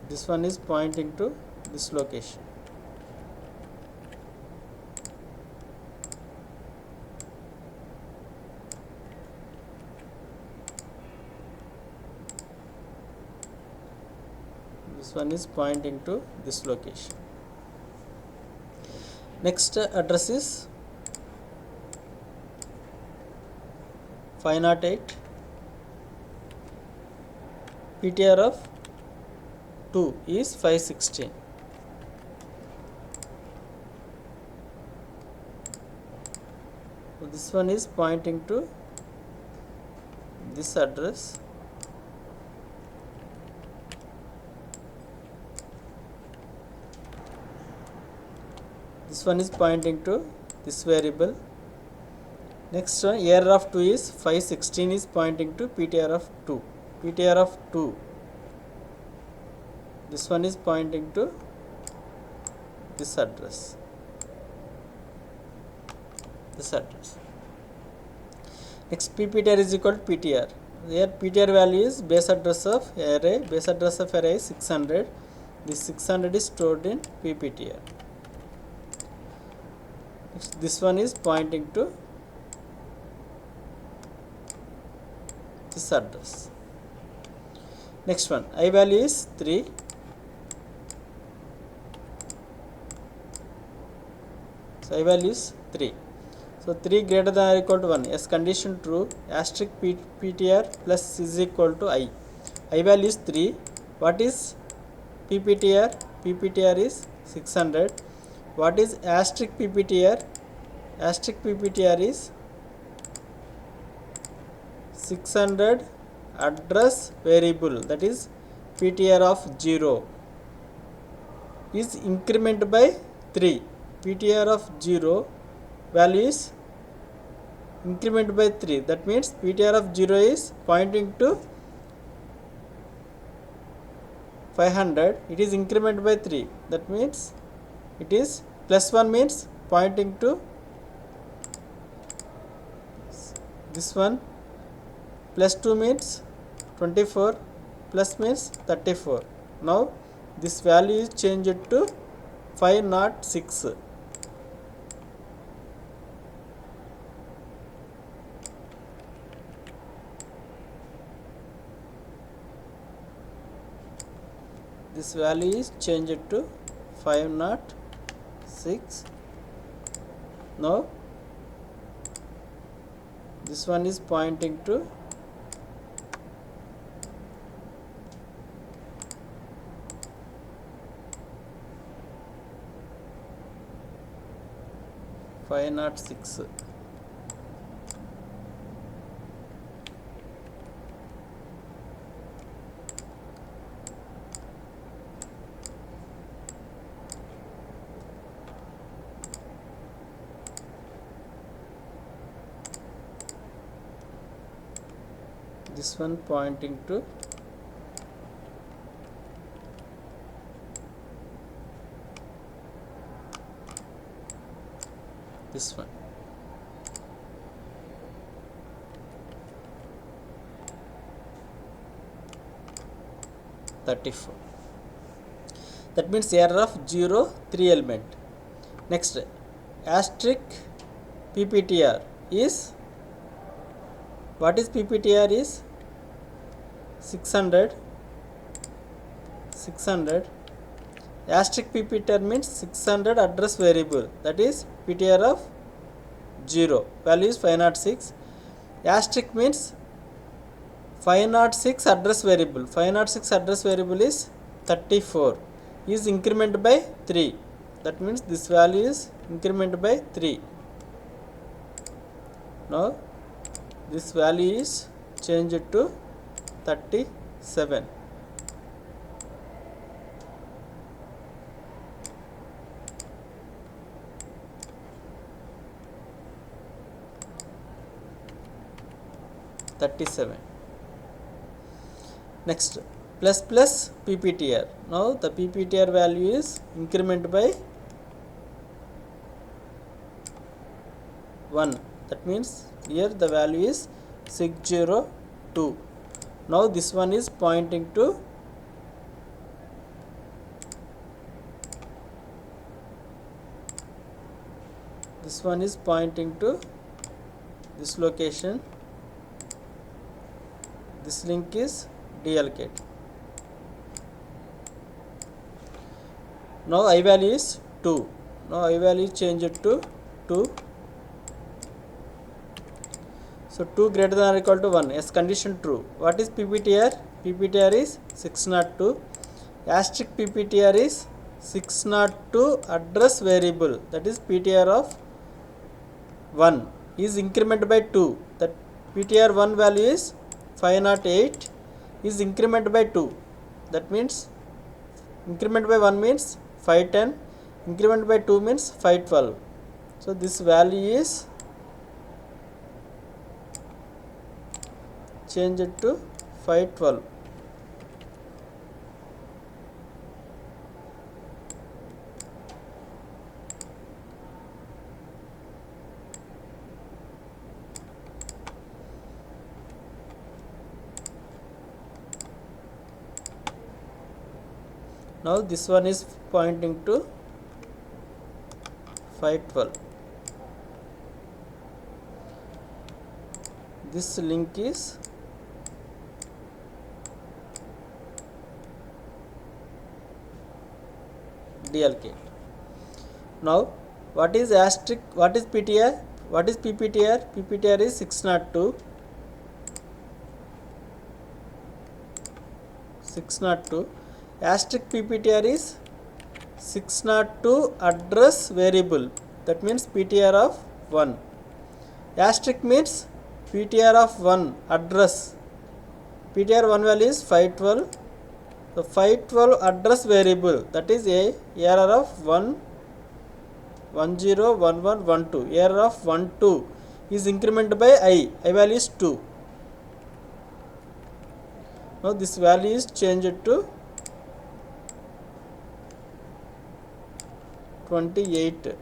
this one is pointing to this location. This one is pointing to this location. Next address is 508. ptr of 2 is 516. So this one is pointing to this address. This one is pointing to this variable. Next one, arr of 2 is 516 is pointing to ptr of 2. ptr of 2, this one is pointing to this address. Next, pptr is equal to ptr. Here ptr value is base address of array. Base address of array is 600. This 600 is stored in pptr. Next, this one is pointing to this address. Next one, I value is 3. So I value is 3. So 3 greater than or equal to 1. Yes, condition true. Asterisk ptr plus is equal to I. I value is 3. What is pptr? pptr is 600. What is asterisk pptr? Asterisk pptr is 600 address variable, that is ptr of 0 is increment by 3. ptr of 0 value is increment by 3. That means ptr of 0 is pointing to 500. It is increment by 3. That means it is plus 1 means pointing to this one. Plus 2 means 24, plus means 34. Now this value is changed to 506. This value is changed to 506. Now this one is pointing to 506. This one pointing to this one. (34). That means error of 0 3 element. Next, asterisk PPTR is, what is PPTR is 600. Asterisk PPTR means 600 address variable, that is PTR of 0, value is 506. Asterisk means 506 address variable. 506 address variable is 34, is increment by 3. That means this value is increment by 3. Now this value is changed to 37. Next, plus PPTR. Now the PPTR value is increment by 1. That means here the value is 602. Now this one is pointing to this location. This link is deallocate. Now I value is 2. Now I value changed to 2. So 2 greater than or equal to 1. Yes, condition true. What is PPTR? PPTR is 602. Asterisk PPTR is 602 address variable, that is PTR of 1 is increment by 2. That PTR 1 value is 508 is increment by 2. That means increment by 1 means 510, increment by 2 means 512. So this value is changed to 512. Now this one is pointing to 512. This link is deallocate. Now what is asterisk? What is PTR? What is PPTR? PPTR is 602. 602. Asterisk PPTR is 602 address variable, that means PTR of 1. Asterisk means PTR of 1 address. PTR 1 value is 512. The 512 address variable, that is a error of 1 10 11 12. Error of 12 is increment by I value is 2. Now this value is changed to 28.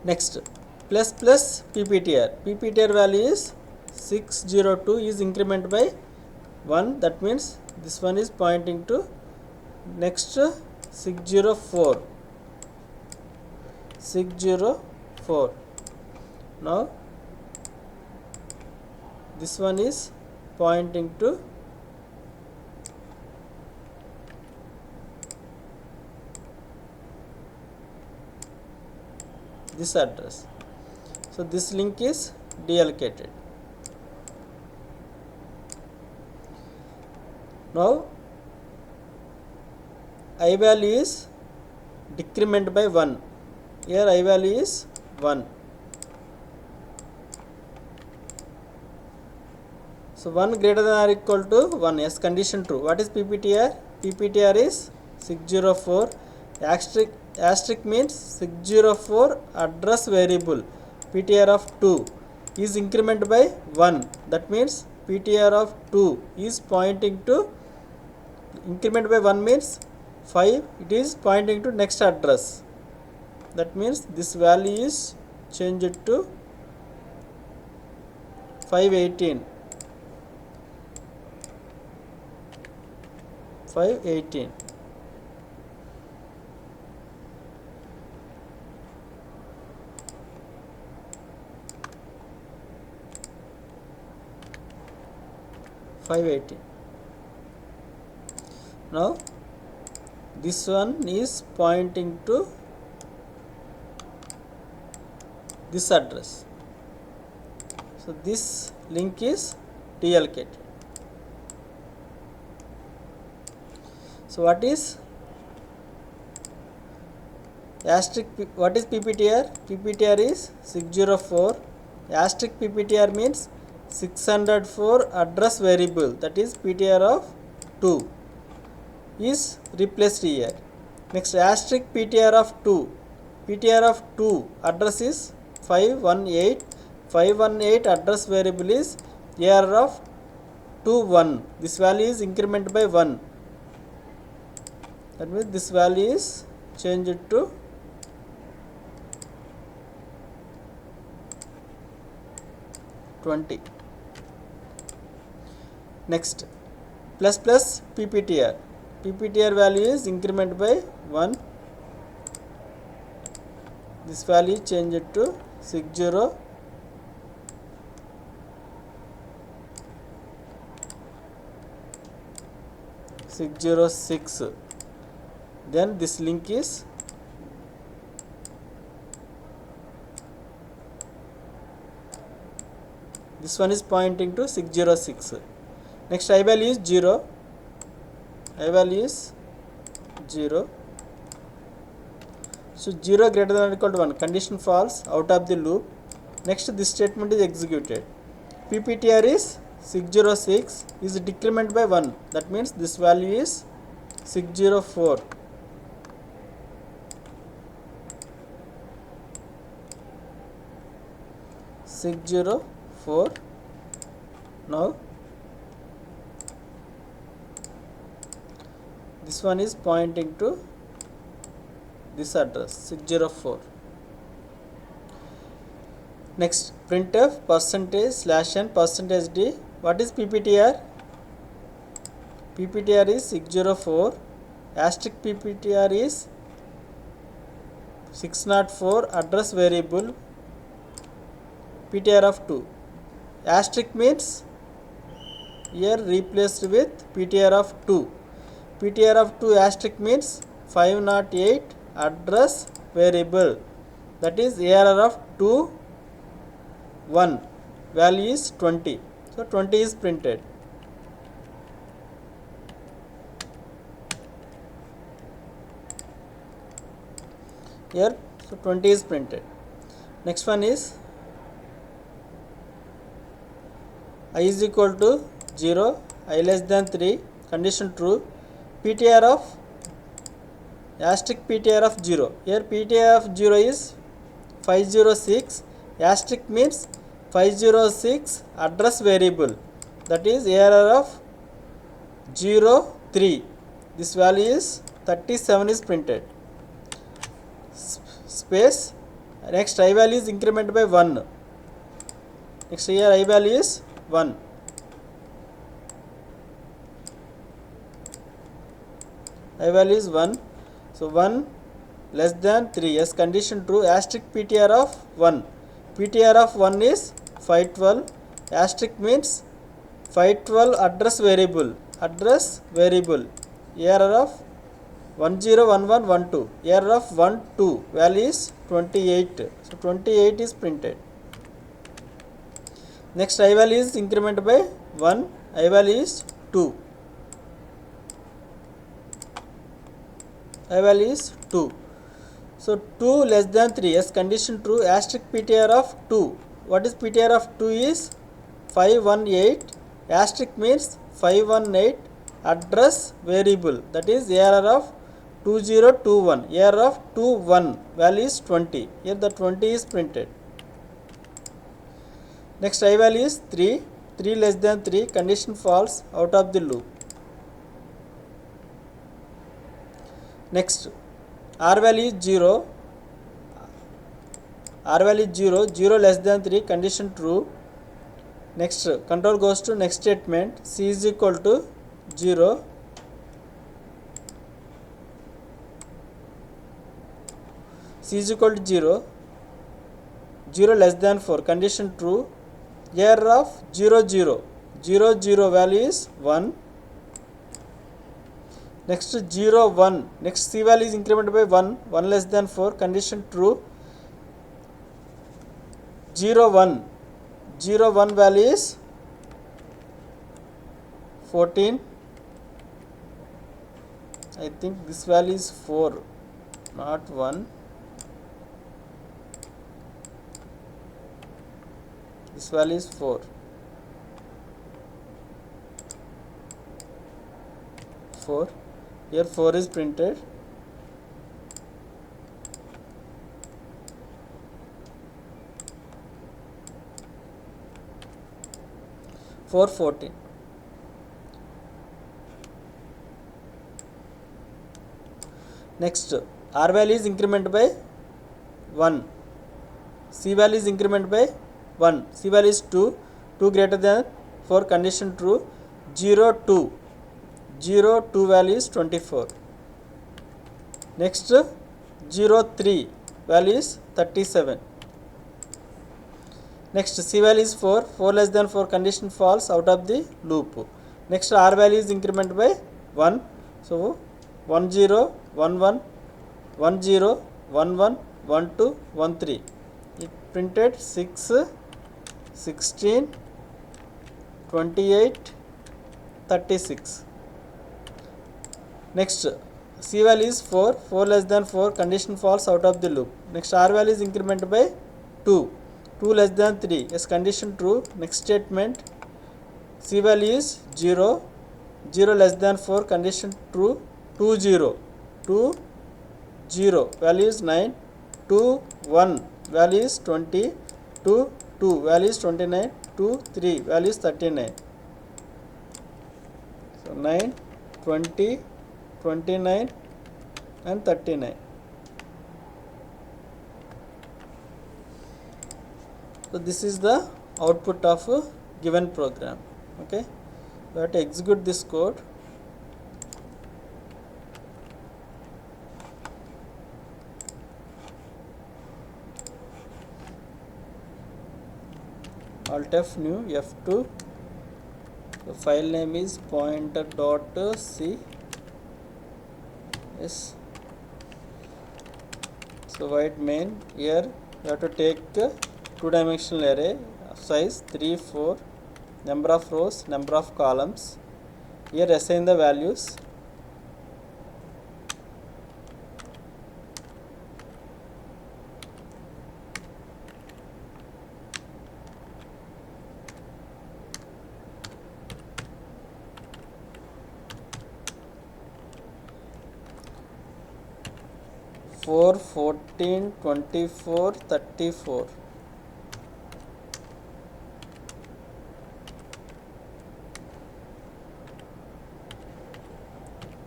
Next, plus PPTR. PPTR value is 602 is increment by 1. That means this one is pointing to next 604. 604. Now this one is pointing to this address. So this link is deallocated. Now I value is decrement by 1. Here I value is 1. So 1 greater than or equal to 1. Yes, condition true. What is PPTR? PPTR is 604. Asterisk means 604 address variable. PTR of 2 is increment by 1. That means PTR of 2 is pointing to increment by 1 means 5. It is pointing to next address. That means this value is changed to 518. 518. Now this one is pointing to this address. So this link is deallocated. So what is asterisk? What is PPTR? PPTR is 604. Asterisk PPTR means 604 address variable, that is PTR of 2 is replaced here. Next asterisk PTR of 2. PTR of 2 address is 518. 518 address variable is AR of 21. This value is increment by 1. That means this value is changed to 20. Next plus PPTR. PPTR value is increment by 1. This value changed to 606. Then this link is this one is pointing to 606. Next I value is 0. I value is 0. So 0 greater than or equal to 1. Condition false, out of the loop. Next this statement is executed. PPTR is 606 is decrement by 1. That means this value is 604. Now this one is pointing to this address 604. Next printf %/n %d. What is PPTR? PPTR is 604. Asterisk PPTR is 604 address variable PTR of 2. Asterisk means here replaced with PTR of 2. PTR of 2 asterisk means 508 address variable, that is ARR of 2 1, value is 20. So 20 is printed. Here so 20 is printed. Next one is I is equal to 0, I less than 3, condition true. PTR of asterisk PTR of 0. Here PTR of 0 is 506. Asterisk means 506 address variable, that is ARR of 03. This value is 37 is printed. Space. Next I value is increment by 1. Next here I value is 1. I value is 1. So 1 less than 3. Yes, condition true. Asterisk PTR of 1. PTR of 1 is 512. Asterisk means 512 address variable. ARR of 101112, error of 1 2, value is 28. So 28 is printed. Next I value is incremented by 1, I value is 2, I value is 2. So 2 less than 3, yes, condition true, asterisk PTR of 2. What is PTR of 2 is 518, asterisk means 518 address variable, that is error of 2021, error of 21, value is 20. Here the 20 is printed. Next I value is 3, 3 less than 3, condition false, out of the loop. Next R value is 0, R value is 0, 0 less than 3, condition true. Next control goes to next statement, C is equal to 0, C is equal to 0, 0 less than 4, condition true, error of 0 0, 0 0, value is 1. Next 0 1, next C value is incremented by 1, 1 less than 4, condition true, 0 1, 0 1, value is 14. I think this value is 4, not 1. This value is 4. 4. Here 4 is printed. For 14. Next R value is incremented by 1. C value is incremented by 1. C value is 2. 2 greater than 4, condition true. 0 2. 0 2, value is 24. Next 0 3, value is 37. Next C value is 4. 4 less than 4, condition false, out of the loop. Next R value is incremented by 1. So 1 0 1 1 1 0 1 1 1 2 1 3. It printed 6 16 28 36. Next C value is 4. 4 less than 4, condition false, out of the loop. Next R value is incremented by 2. 2 less than 3, yes, condition true. Next statement, C value is 0. 0 less than 4, condition true. 2 0. 2 0, value is 9. 2 1, value is 20. 2 2, value is 29. 2 3, value is 39. So 9 20 29 and 39. So this is the output of a given program. Okay, we have to execute this code. Alt F new F2. The file name is pointer.c. Yes. So void main. Here you have to take a 2-dimensional array of size 3 4, number of rows, number of columns. Here assign the values. Four 14 24 34.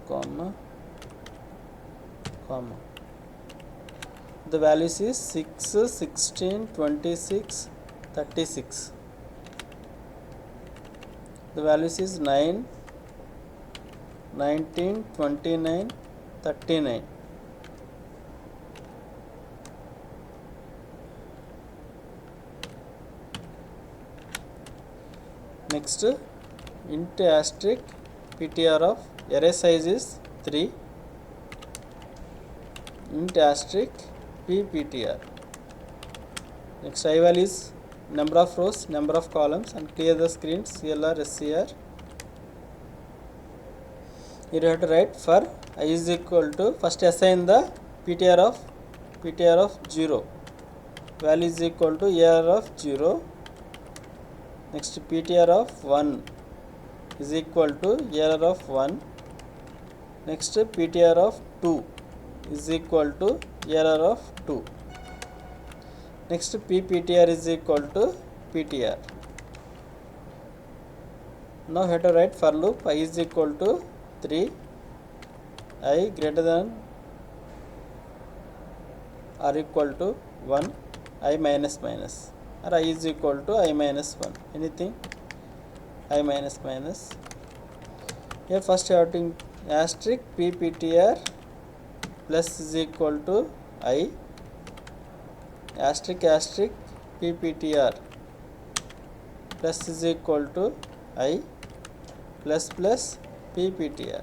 Comma comma. The values is 6 16 26 36. The values is 9 19 29 39. Next int asterisk ptr of array size is 3. int asterisk pptr. Next I value is number of rows, number of columns, and clear the screen clr scr. Here you have to write for I is equal to, first assign the ptr of 0, value is equal to AR of 0. Next ptr of 1 is equal to AR of 1. Next ptr of 2 is equal to AR of 2. Next pptr is equal to ptr. Now we have to write for loop I is equal to 3, I greater than or equal to 1, I minus minus, or I is equal to I minus 1, anything I minus minus. Here first you have to asterisk pptr plus is equal to I, asterisk asterisk pptr plus is equal to I plus plus pptr.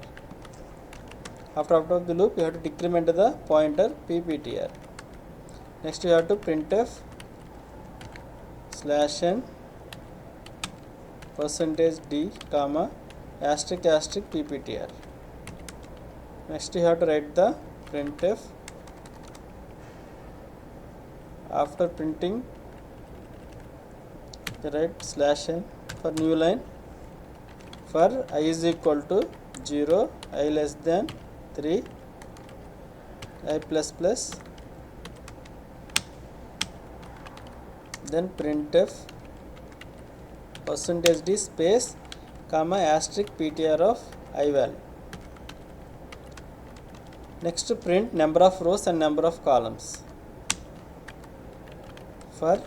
After the loop you have to decrement the pointer pptr. Next you have to printf /n %d comma asterisk asterisk pptr. Next you have to write the printf. After printing you write /n for new line, for I is equal to 0, I less than 3, I plus plus, then printf %d space comma asterisk ptr of I value. Next print number of rows and number of columns. For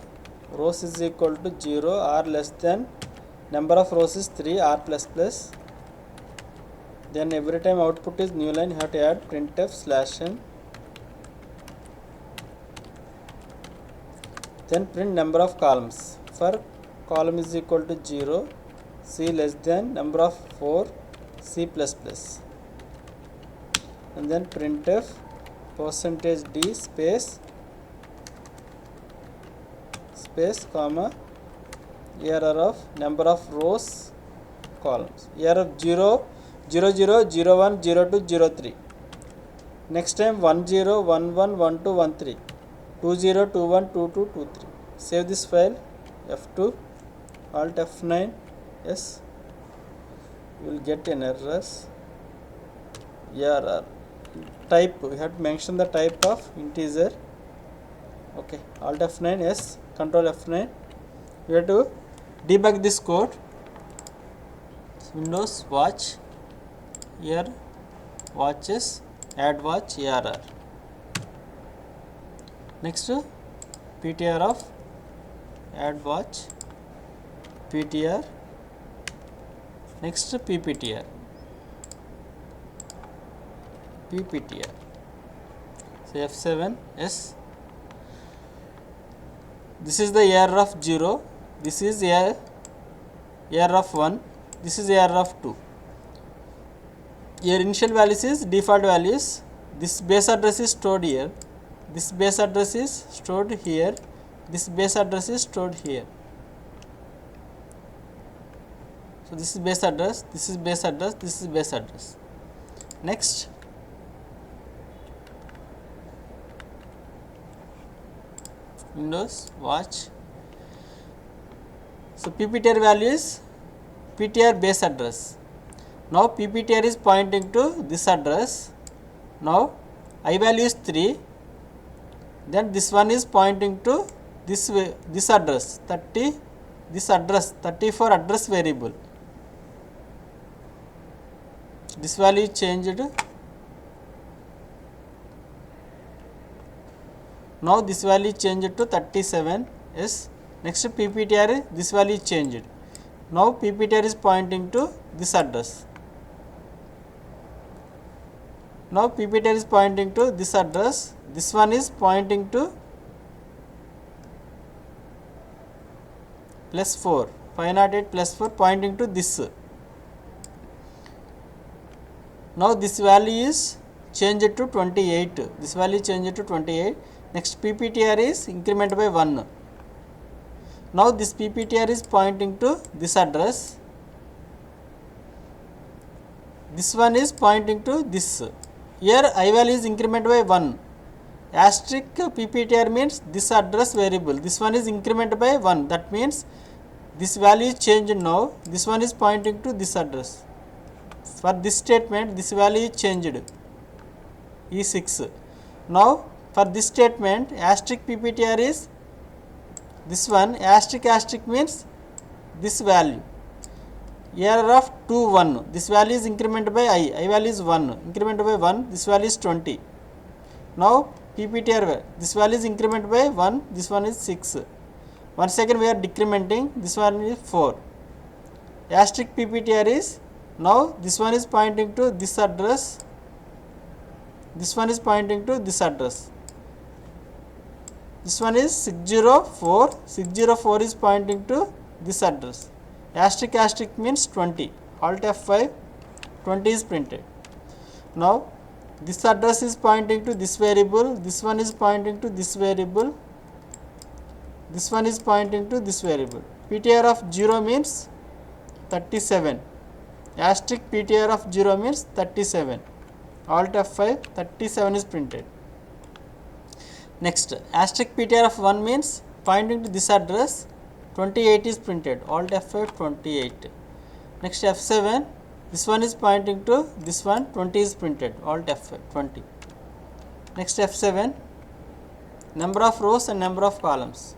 rows is equal to 0 or less than number of rows is 3 r plus plus. Then every time output is new line you have to add printf /n. Then print number of columns. For column is equal to 0, c less than number of 4, c plus plus. And then printf %d space comma error of number of rows columns, error of 0 0 0 0 1 0 2 0 3. Next time 1 0 1 1 1 2 1 3 2 0 2 1 2 2 2 3. Save this file, F2 Alt F9, yes, you will get an errors. Error type, we have to mention the type of integer. Okay, Alt F9, yes, Control F9. You have to debug this code. Windows watch, here watches, add watch error. Next ptr of add watch ptr. Next pptr. So F7, yes. This is the error of 0, this is error of 1, this is error of 2. Your initial values is default values. This base address is stored here, this base address is stored here, this base address is stored here. So this is base address, this is base address, this is base address. Next Windows watch. So pptr value is ptr base address. Now pptr is pointing to this address. Now I value is 3. Then this one is pointing to this way, this address 30, this address 34 address variable. This value is changed. Now this value is changed to 37. Yes. Next pptr, this value is changed. Now pptr is pointing to this address. Now pptr is pointing to this address. This one is pointing to +4, 508 +4 pointing to this. Now this value is changed to 28. This value changed to 28. Next PPTR is increment by 1. Now this PPTR is pointing to this address. This one is pointing to this. Here I value is increment by 1. Asterisk PPTR means this address variable. This one is increment by 1. That means this value is changed now. This one is pointing to this address. For this statement, this value is changed. E6. Now for this statement, asterisk PPTR is this one. Asterisk means this value. Error of 2 1. This value is increment by I. I value is 1. Increment by 1. This value is 20. Now PPTR, this value is increment by 1. This one is 6. Once again we are decrementing. This one is 4. Asterisk PPTR is now this one is pointing to this address. This one is pointing to this address. This one is 604. 604 is pointing to this address. Asterisk means 20. Alt F5, 20 is printed. Now this address is pointing to this variable. This one is pointing to this variable. This one is pointing to this variable. PTR of 0 means 37. Asterisk PTR of 0 means 37. Alt F5, 37 is printed. Next, asterisk PTR of 1 means pointing to this address. 28 is printed. Alt F5, 28. Next F7, this one is pointing to this one. 20 is printed. Alt F5, 20. Next F7, number of rows and number of columns.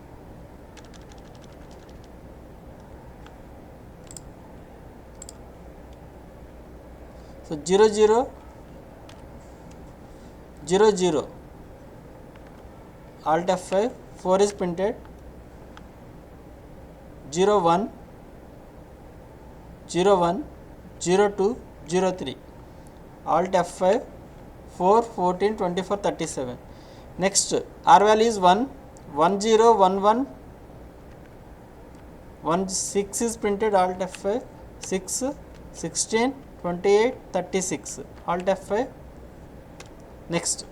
So 0 0 0 0. Alt F5, 4 is printed. 0 1 0 1 0 2 0 3. Alt F5, 4 14 24 37. Next R value is 1 1 0 1 1 1 6 is printed. Alt F5, 6 16 28 36. Alt F5. Next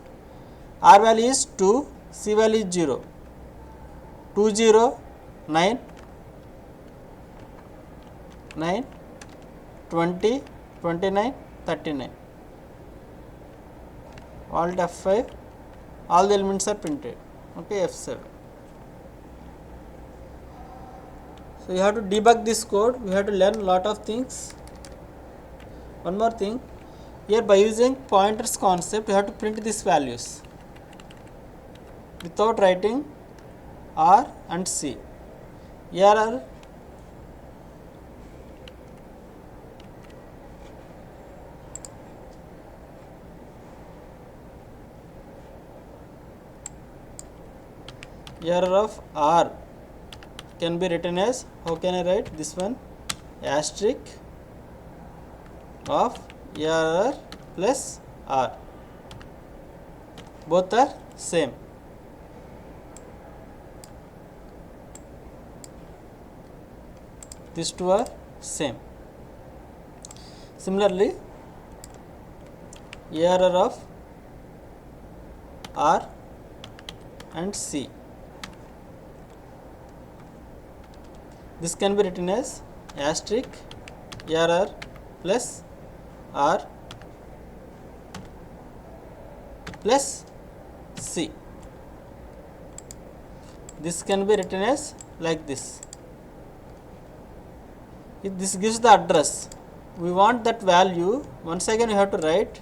R value is 2, C value is 0. 2 0 9 9 20 29 39. Alt F5, all the elements are printed. Okay, F7. So you have to debug this code. We have to learn a lot of things. One more thing, here by using pointers concept, you have to print these values without writing R and C. Here are error of R can be written as, how can I write this one, asterisk of error plus R, both are same. These two are same. Similarly, error of R and C, this can be written as asterisk error plus R plus C. This can be written as like this. If this gives the address, we want that value. Once again, you have to write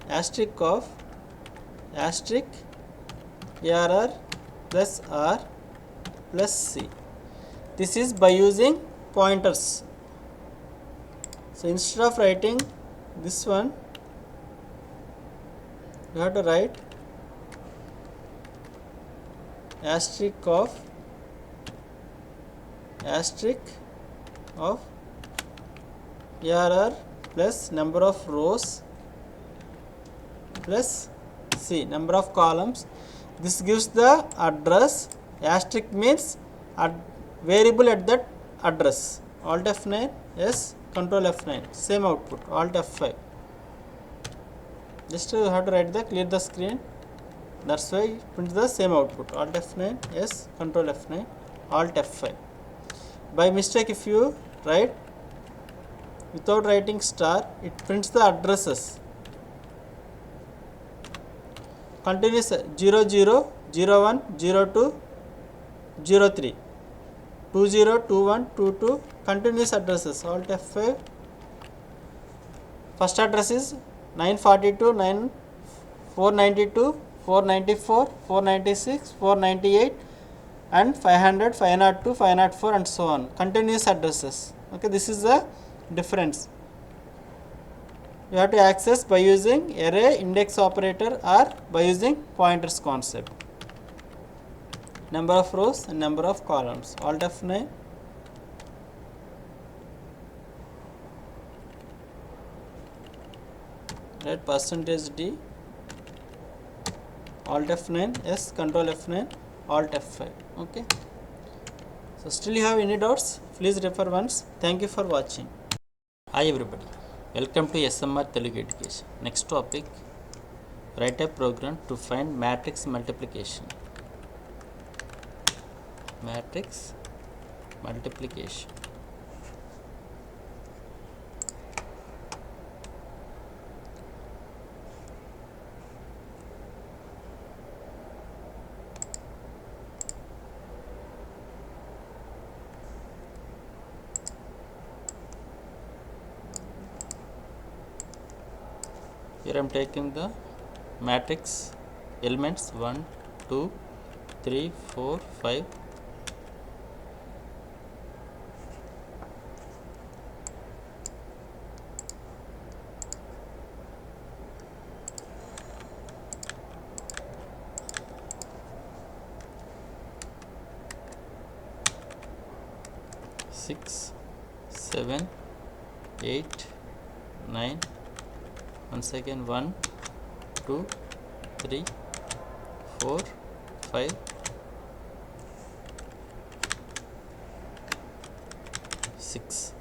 asterisk of asterisk error plus R plus C. This is by using pointers. So instead of writing this one, you have to write asterisk of error plus number of rows plus C, number of columns. This gives the address. Asterisk means variable at that address. Alt F9, yes, Control F9, same output. Alt F5. Just you have to write the clear the screen. That's why it prints the same output. Alt F9, yes, Control F9, Alt F5. By mistake, if you write without writing star, it prints the addresses. Continuous 00, 01, 02, 03, 20, 21, 22, continuous addresses. Alt F5. First address is 942, 492, 494, 496, 498 and 500, 502, 504 and so on. Continuous addresses. Okay, this is the difference. You have to access by using array index operator or by using pointers concept. Number of rows and number of columns. Alt F9. Write %d. Alt F9, yes, Control F9, Alt F5. Okay. So still you have any doubts? Please refer once. Thank you for watching. Hi everybody. Welcome to SMR Telugu Education. Next topic, write a program to find matrix multiplication. Matrix multiplication. Here I am taking the matrix elements 1, 2, 3, 4, 5. Six, 7, 8, 9. Once again 1, 2, 3, 4, 5, 6,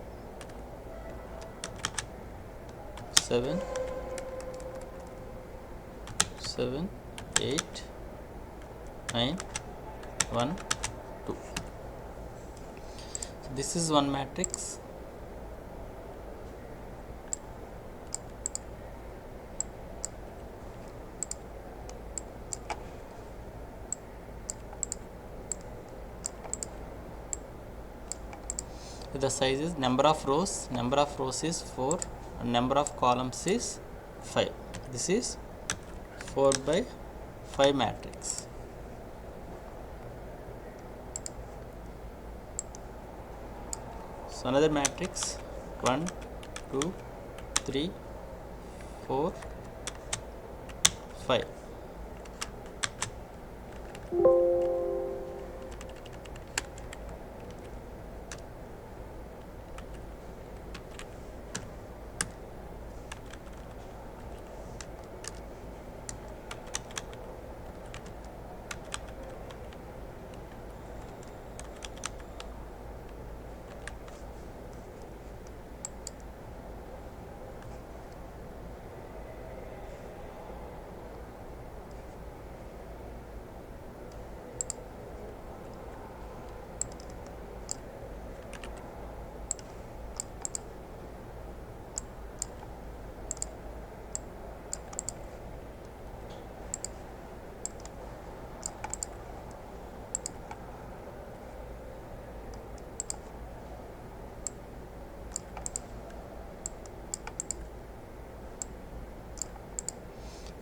7, 8, 9, 1, 2. So this is one matrix. The size is number of rows is 4 and number of columns is 5. This is 4 by 5 matrix. So another matrix 1, 2, 3, 4, 5.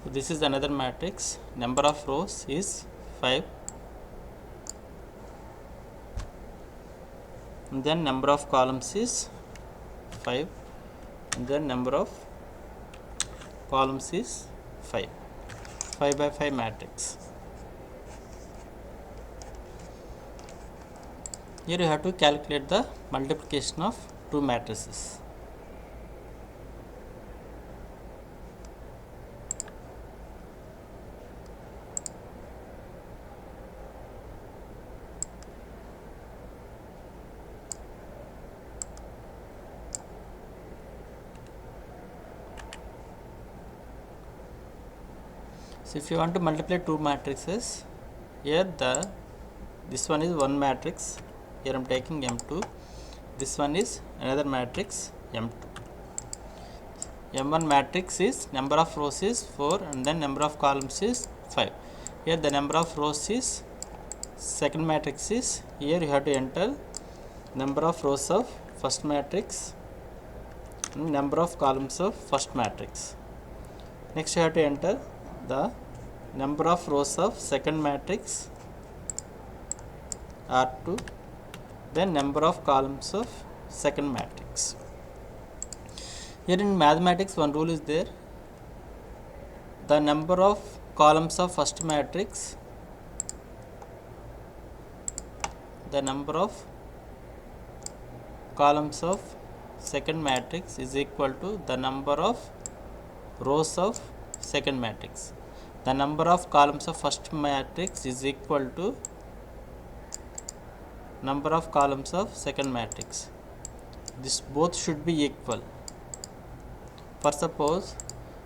So this is another matrix. Number of rows is 5. And then number of columns is 5. And then number of columns is 5. 5 by 5 matrix. Here you have to calculate the multiplication of two matrices. So if you want to multiply two matrices, here this one is one matrix, here I am taking M2, this one is another matrix M2. M1 matrix is number of rows is 4 and then number of columns is 5. Here the number of rows is, second matrix is, here you have to enter number of rows of first matrix and number of columns of first matrix. Next you have to enter the number of rows of second matrix R2, then number of columns of second matrix. Here in mathematics one rule is there, the number of columns of first matrix, the number of columns of second matrix is equal to the number of rows of second matrix. The number of columns of first matrix is equal to number of columns of second matrix. This both should be equal. For suppose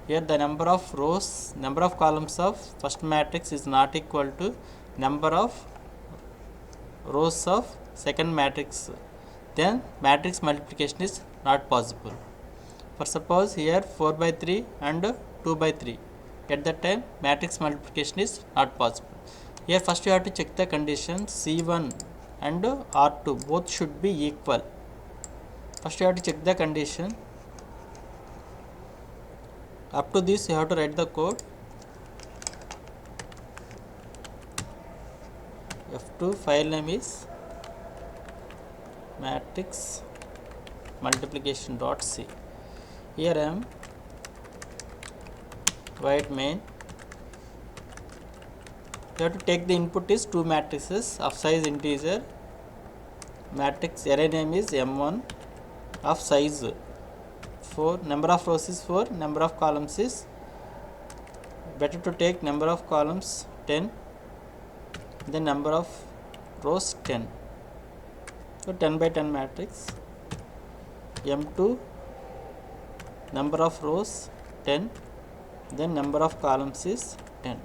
here the number of rows, number of columns of first matrix is not equal to number of rows of second matrix, then matrix multiplication is not possible. For suppose here 4 by 3 and 2 by 3, at that time matrix multiplication is not possible. Here first you have to check the condition C1 and R2 both should be equal. First you have to check the condition. Up to this you have to write the code. F2 file name is matrix multiplication.c. Here I am void main. You have to take the input is two matrices of size integer. Matrix array name is M1 of size 4, number of rows is 4, number of columns is, better to take number of columns 10, then number of rows 10. So 10 by 10 matrix. M2 number of rows 10, then number of columns is 10.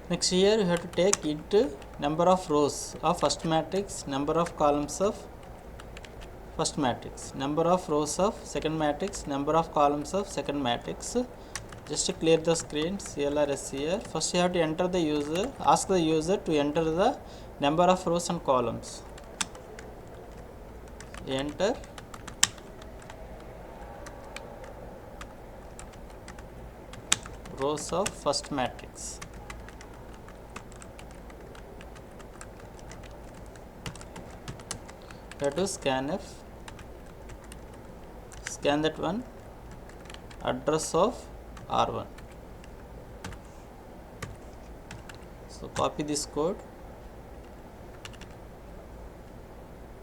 Next here you have to take int number of rows of first matrix, number of columns of first matrix, number of rows of second matrix, number of columns of second matrix. Just to clear the screen, CLRS here. First you have to enter the user, ask the user to enter the number of rows and columns. Enter rows of first matrix. Have to scanf, scan that one, address of R1. So copy this code,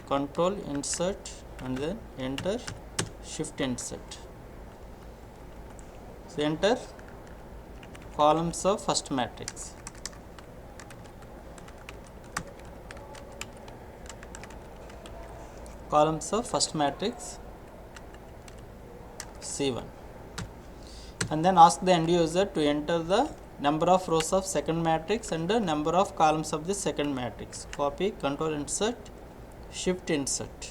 control insert and then enter, shift insert. So enter columns of first matrix. Columns of first matrix C1, and then ask the end user to enter the number of rows of second matrix and the number of columns of the second matrix. Copy, control insert, shift insert.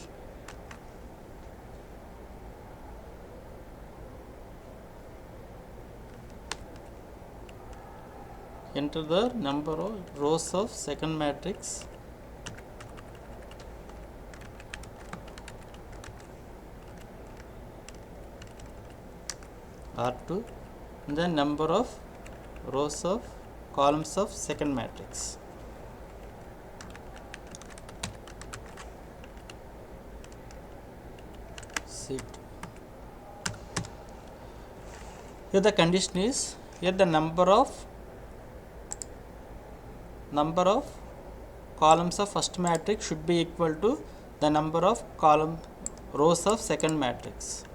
Enter the number of rows of second matrix R2 and then number of rows of columns of second matrix. C2. Here the condition is, here the number of columns of first matrix should be equal to the number of rows of second matrix.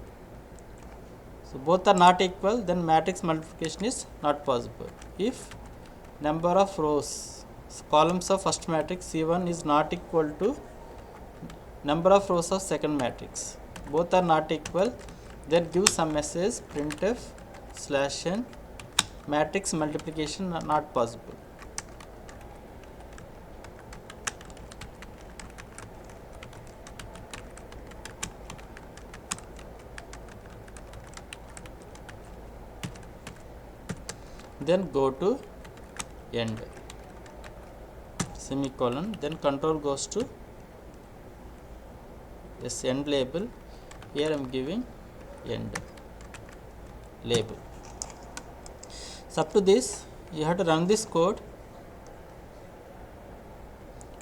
So both are not equal, then matrix multiplication is not possible. If number of rows, columns of first matrix C1 is not equal to number of rows of second matrix, both are not equal, then give some message printf /n matrix multiplication not possible. Then go to end semicolon, then control goes to this end label. Here I am giving end label. So up to this you have to run this code.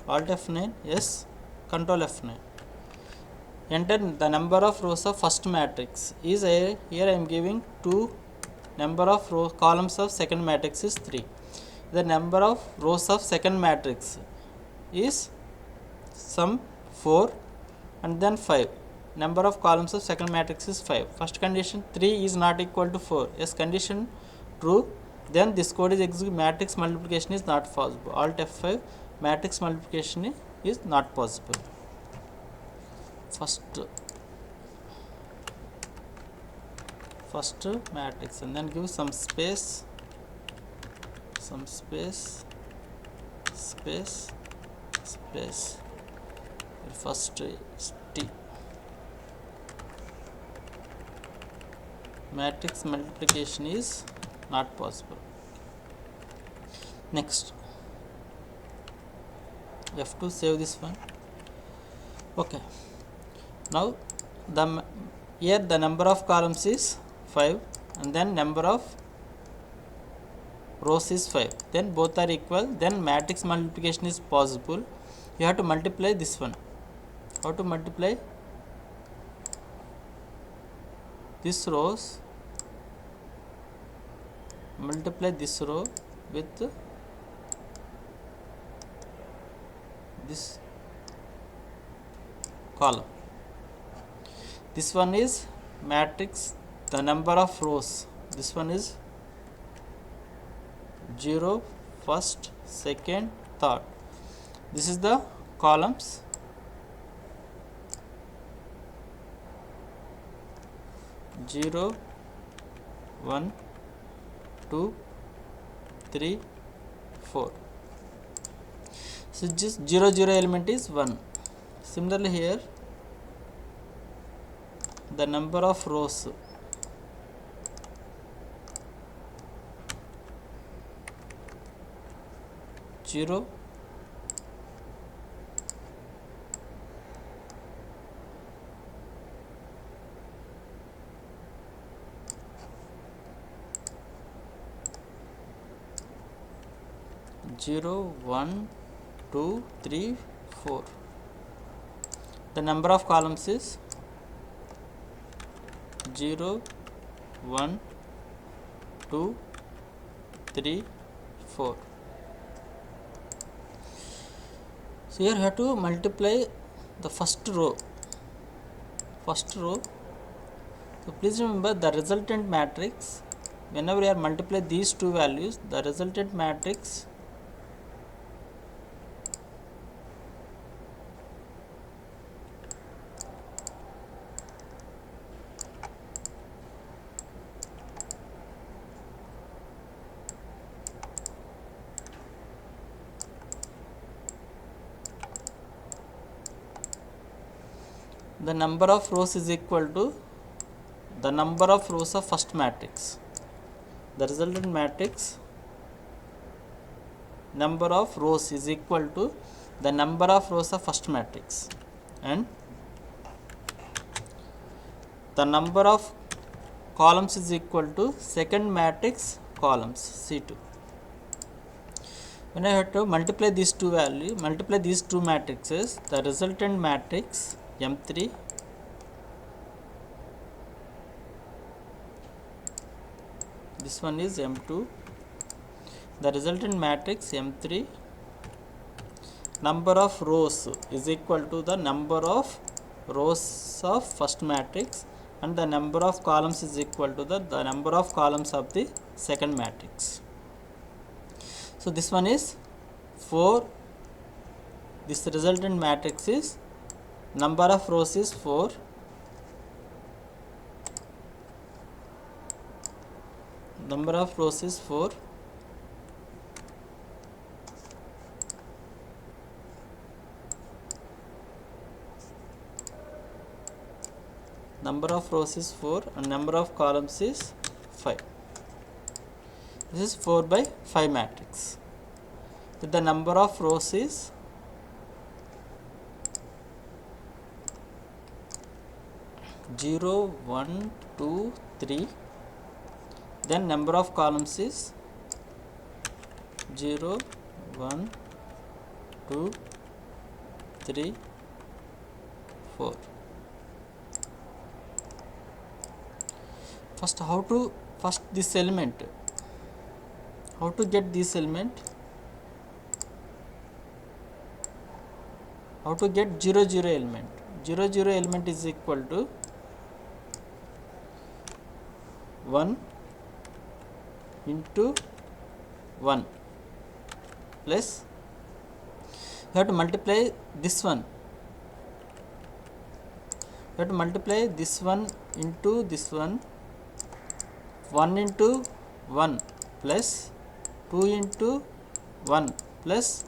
Alt F9, yes, Control F9. Enter the number of rows of first matrix is a, here I am giving 2, number of columns of second matrix is 3. The number of rows of second matrix is some 4 and then 5. Number of columns of second matrix is 5. First condition 3 is not equal to 4. Yes, condition true. Then this code is executed. Matrix multiplication is not possible. Alt F5, matrix multiplication is not possible. First matrix, and then give some space, first T. Matrix multiplication is not possible. Next, F2, save this one. Okay, now here the number of columns is 5 and then number of rows is 5, then both are equal, then matrix multiplication is possible. You have to multiply this one. How to multiply? This rows, multiply this row with this column. This one is matrix, the number of rows. This one is 0, first, second, third. This is the columns. 0, 1, 2, 3, 4. So just 0, 0 element is 1. Similarly here the number of rows, 0, 0, 1, 2, 3, 4. The number of columns is 0, 1, 2, 3, 4. So here you have to multiply the first row. So please remember the resultant matrix. Whenever you are multiply these two values, the resultant matrix the number of rows is equal to the number of rows of first matrix. The resultant matrix number of rows is equal to the number of rows of first matrix, and the number of columns is equal to second matrix columns C2. When I have to multiply these two values, multiply these two matrices, the resultant matrix M3 this one is M2, the resultant matrix M3 number of rows is equal to the number of rows of first matrix, and the number of columns is equal to the number of columns of the second matrix. So this one is 4, this resultant matrix is number of rows is 4, number of rows is 4, number of rows is 4 and number of columns is 5. This is 4 by 5 matrix. So the number of rows is 0, 1, 2, 3. Then number of columns is 0, 1, 2, 3, 4. First this element. How to get this element? How to get 0, 0 element? 0, 0 element is equal to 1 into 1 plus, you have to multiply this one. You have to multiply this one into this one. 1 into 1 plus 2 into 1 plus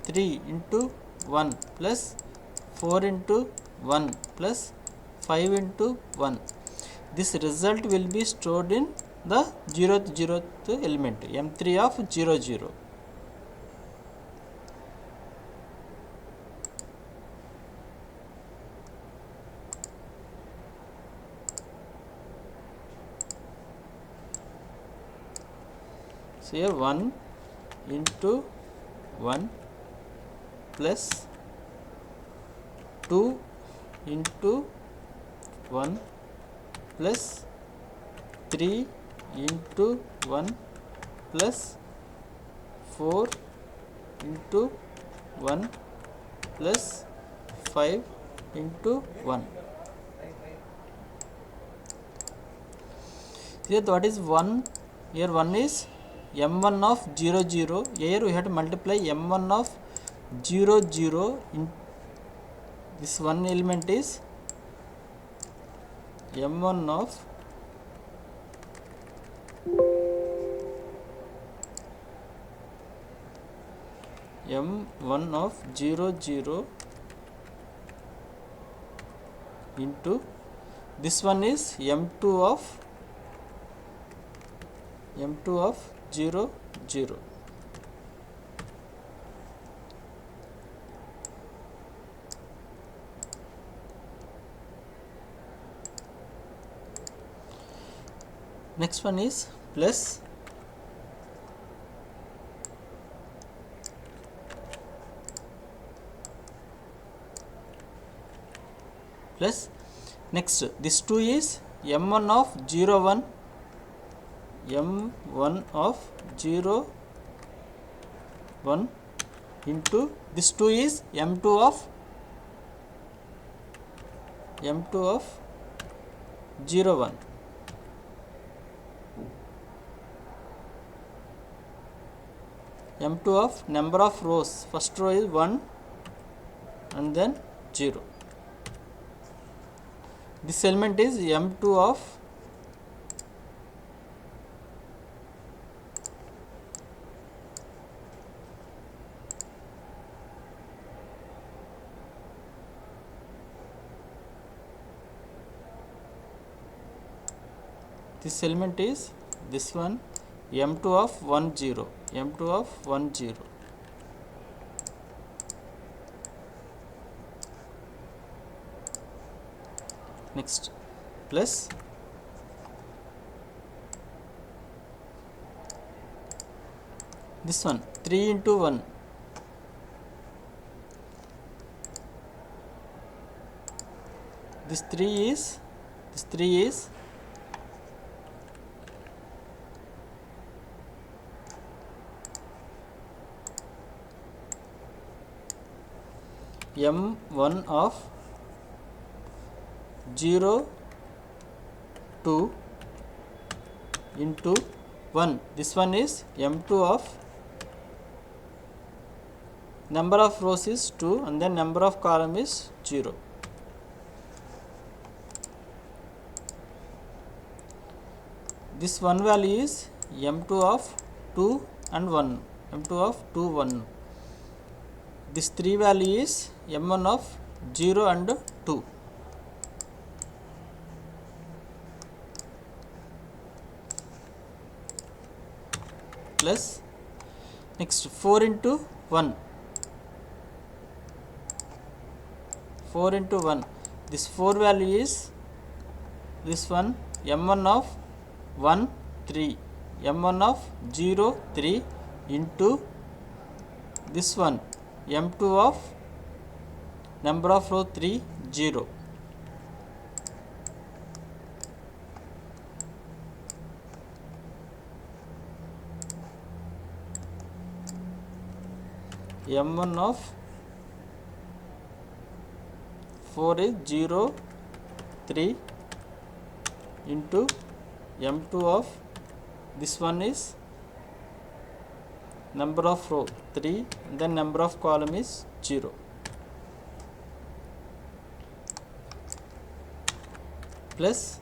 3 into 1 plus 4 into 1 plus 5 into 1. This result will be stored in the 0th element, M3 of 0, 0. So here 1 into 1 plus 2 into 1 plus 3 into 1 plus 4 into 1 plus 5 into 1. Here what is 1? Here 1 is M1 of 0, 0. Here we have to multiply M1 of 0, 0 in this one element is M1 of M1 of 0, 0 into this one is M2 of 0, 0. Next one is plus next this 2 is M1 of 0, 1, M1 of 0, 1 into this 2 is M2 of 0, 1. M2 of number of rows, first row is 1 and then 0. This element is M2 of this element is this one M2 of 1, 0, M2 of 1, 0. Next plus this one 3 into 1, this 3 is M1 of 0, 2 into 1. This one is M2 of number of rows is 2 and then number of column is 0. This one value is m2 of 2 and 1, m2 of 2 1. This 3 value is m1 of 0 and 2 plus next 4 into 1, 4 into 1, this 4 value is this one m1 of 1 3, m1 of 0 3 into this one m2 of number of row 3 0. m1 of 4 is 0 3 into m2 of this one is number of row 3, then number of column is 0 plus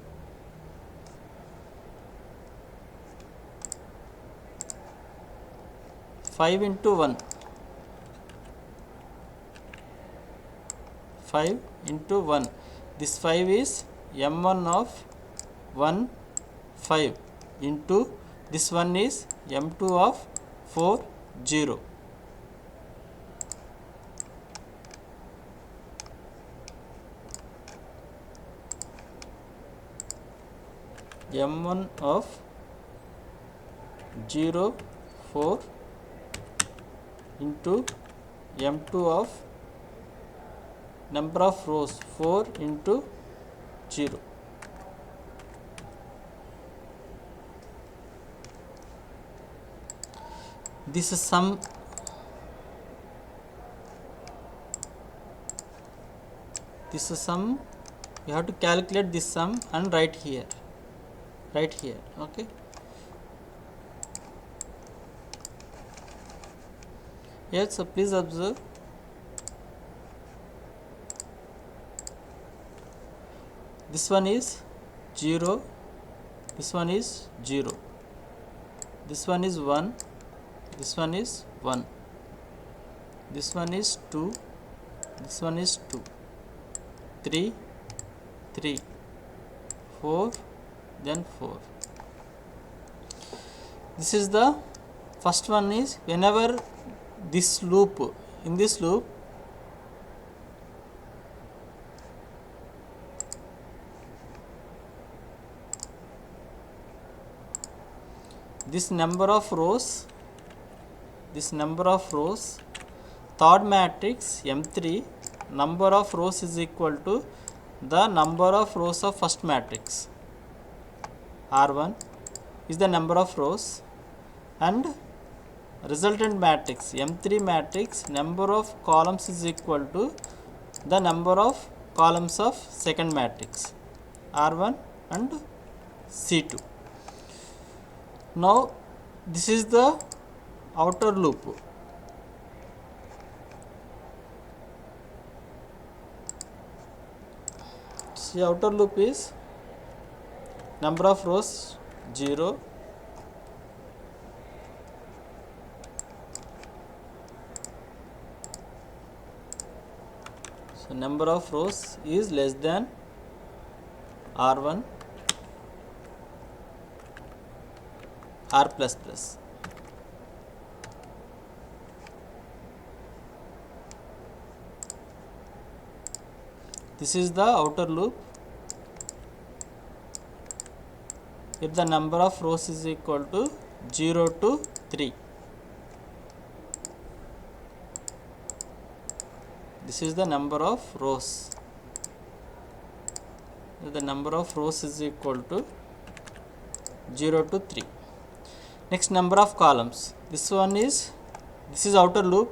5 into 1, 5 into 1, this 5 is m1 of 1 5 into this one is m2 of 4 0. m1 of 0 4 into m2 of number of rows 4 into 0. This is sum, this is sum, you have to calculate this sum and write here, okay. Yes, so please observe, this one is 0, this one is 0, this one is 1, this one is 1, this one is 2, this one is 2, 3 3 4, then 4. This is the first one is whenever this loop, in this loop this number of rows, third matrix m3 number of rows is equal to the number of rows of first matrix, r1 is the number of rows, and resultant matrix m3 matrix number of columns is equal to the number of columns of second matrix, r1 and c2. Now this is the outer loop. See, outer loop is number of rows 0, so number of rows is less than r1 r plus plus. This is the outer loop. If the number of rows is equal to 0 to 3, this is the number of rows. If the number of rows is equal to 0 to 3. Next, number of columns. This is outer loop.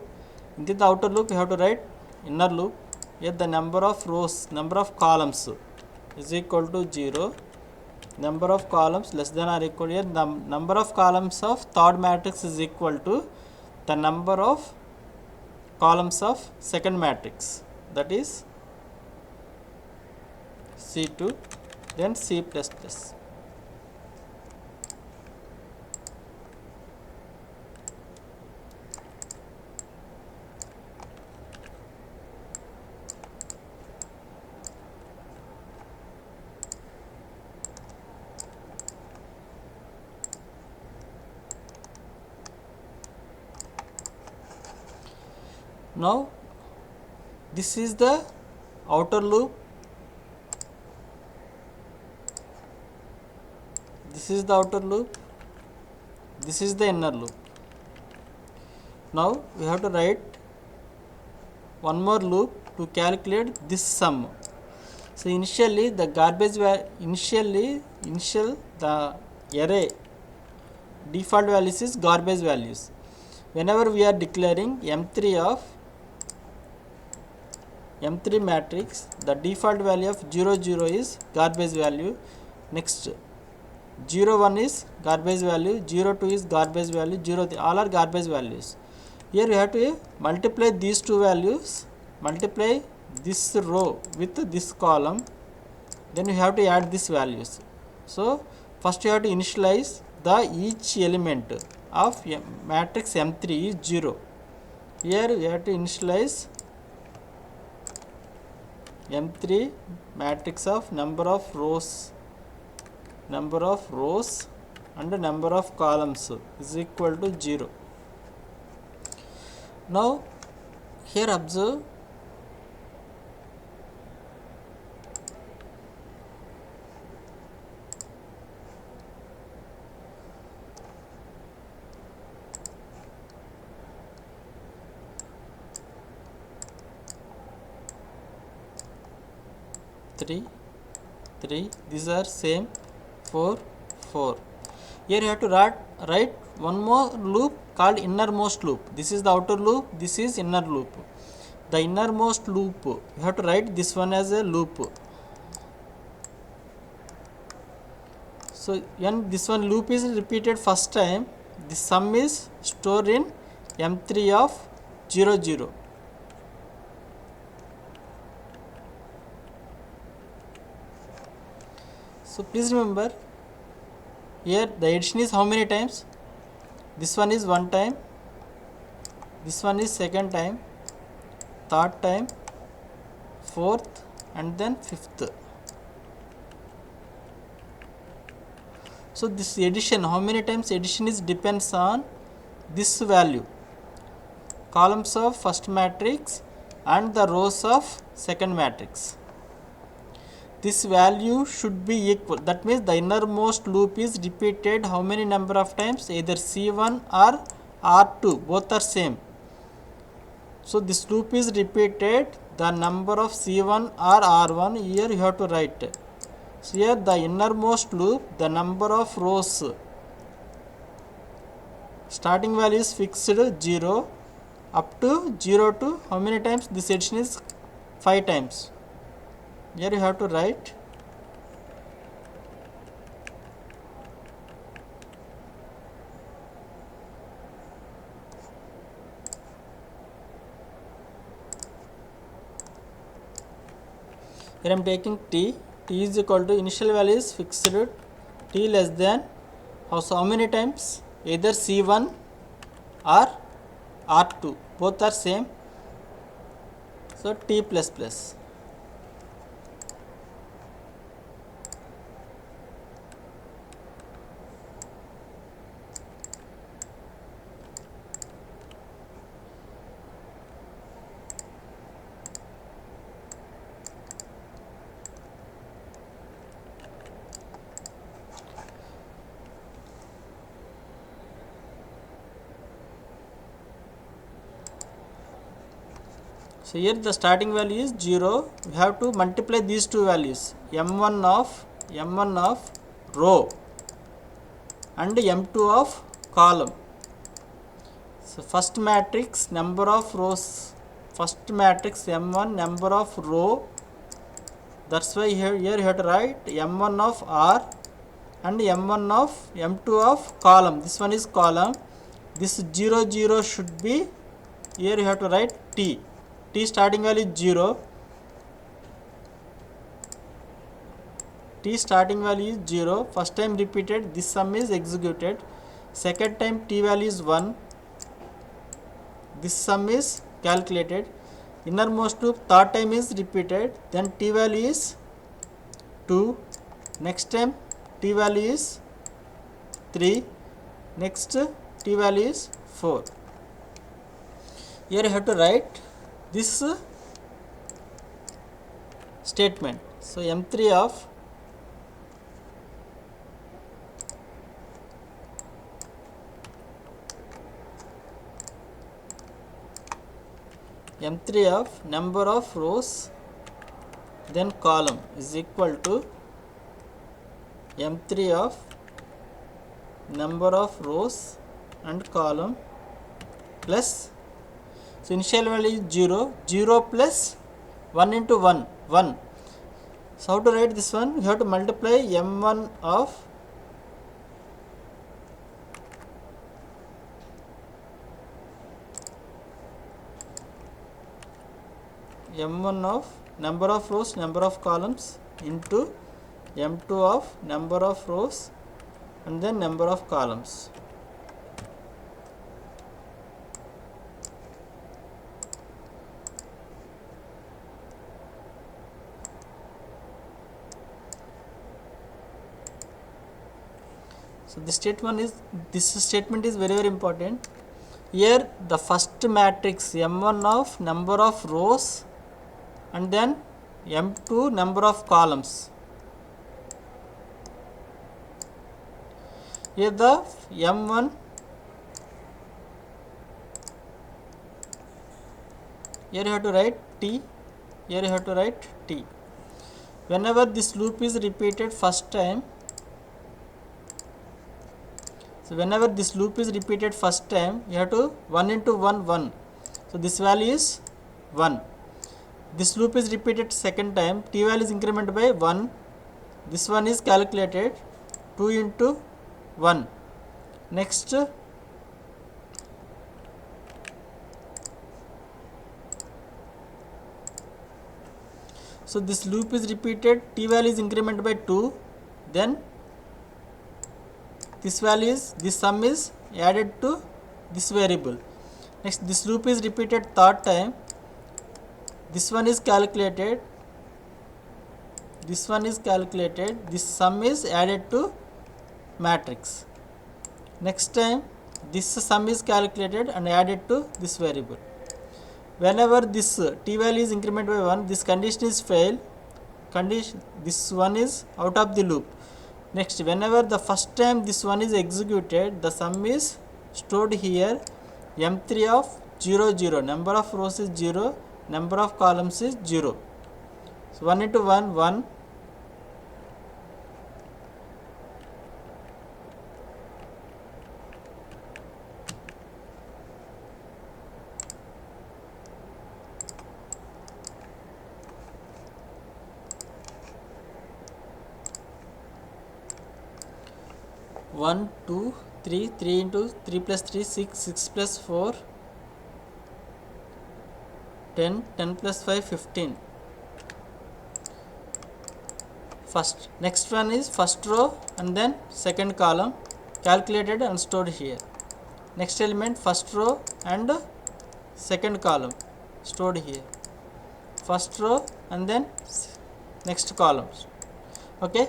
In the outer loop you have to write inner loop. Yet the number of rows, number of columns is equal to 0. Number of columns less than or equal to, the number of columns of third matrix is equal to the number of columns of second matrix, that is C2, then C plus plus. Now this is the outer loop, this is the outer loop, this is the inner loop. Now we have to write one more loop to calculate this sum. So initially the initial the array default values is garbage values. Whenever we are declaring M3 matrix, the default value of 0 0 is garbage value. Next 0 1 is garbage value, 0 2 is garbage value, 0 3, all are garbage values. Here we have to multiply these two values, multiply this row with this column, then you have to add these values. So first you have to initialize the each element of matrix M3 is 0. Here we have to initialize M3 matrix of number of rows and number of columns is equal to 0. Now here observe, three, these are same, 4, 4. Here you have to write one more loop called innermost loop. This is the outer loop, this is inner loop. The innermost loop, you have to write this one as a loop. So when this one loop is repeated first time, the sum is stored in M3 of 0 0. So please remember, here the addition is how many times? This one is one time, this one is second time, third time, fourth, and then fifth. So this addition, how many times addition is depends on this value, columns of first matrix and the rows of second matrix. This value should be equal, that means the innermost loop is repeated how many number of times, either C1 or R2, both are same. So this loop is repeated the number of C1 or R1, here you have to write. So here the innermost loop, the number of rows, starting value is fixed 0 up to 0 to how many times, this addition is 5 times. Here you have to write here I am taking t is equal to initial value is fixed, t less than how many times, either C1 or R2, both are same, so t plus plus. So here the starting value is 0, we have to multiply these two values, m1 of row and m2 of column. So first matrix number of rows, first matrix m1 number of row, that's why here you have to write m1 of r and m2 of column. This one is column, this 0 0 should be, here you have to write t starting value is 0, t starting value is 0, first time repeated, this sum is executed, second time t value is 1, this sum is calculated, innermost loop third time is repeated, then t value is 2, next time t value is 3, next t value is 4. Here you have to write this statement. So m3 of m3 of number of rows then column is equal to m3 of number of rows and column plus, so initial value is 0, 0 plus 1 into 1, 1. So how to write this one? You have to multiply m1 of m1 of number of rows, number of columns into m2 of number of rows and then number of columns. So this statement is very very important. Here the first matrix m1 of number of rows and then m2 number of columns. Here the m1, here you have to write t, here you have to write t. Whenever this loop is repeated first time, so whenever this loop is repeated first time, you have to 1 into 1, 1. So this value is 1. This loop is repeated second time, t value is incremented by 1. This one is calculated 2 into 1. Next, so this loop is repeated, t value is incremented by 2. Then this value is, this sum is added to this variable. Next, this loop is repeated third time. This one is calculated, this one is calculated, this sum is added to matrix. Next time this sum is calculated and added to this variable. Whenever this t value is incremented by 1, this condition is failed, this one is out of the loop. Next, whenever the first time this one is executed, the sum is stored here, m3 of 0, 0, number of rows is 0, number of columns is 0. So 1 into 1, 1. One, 2, 3, 3 into 3 plus 3, 6, 6 plus 4, 10, 10 plus 5, 15. First, next one is first row and then second column, calculated and stored here. Next element, first row and second column, stored here. First row and then next columns. Okay.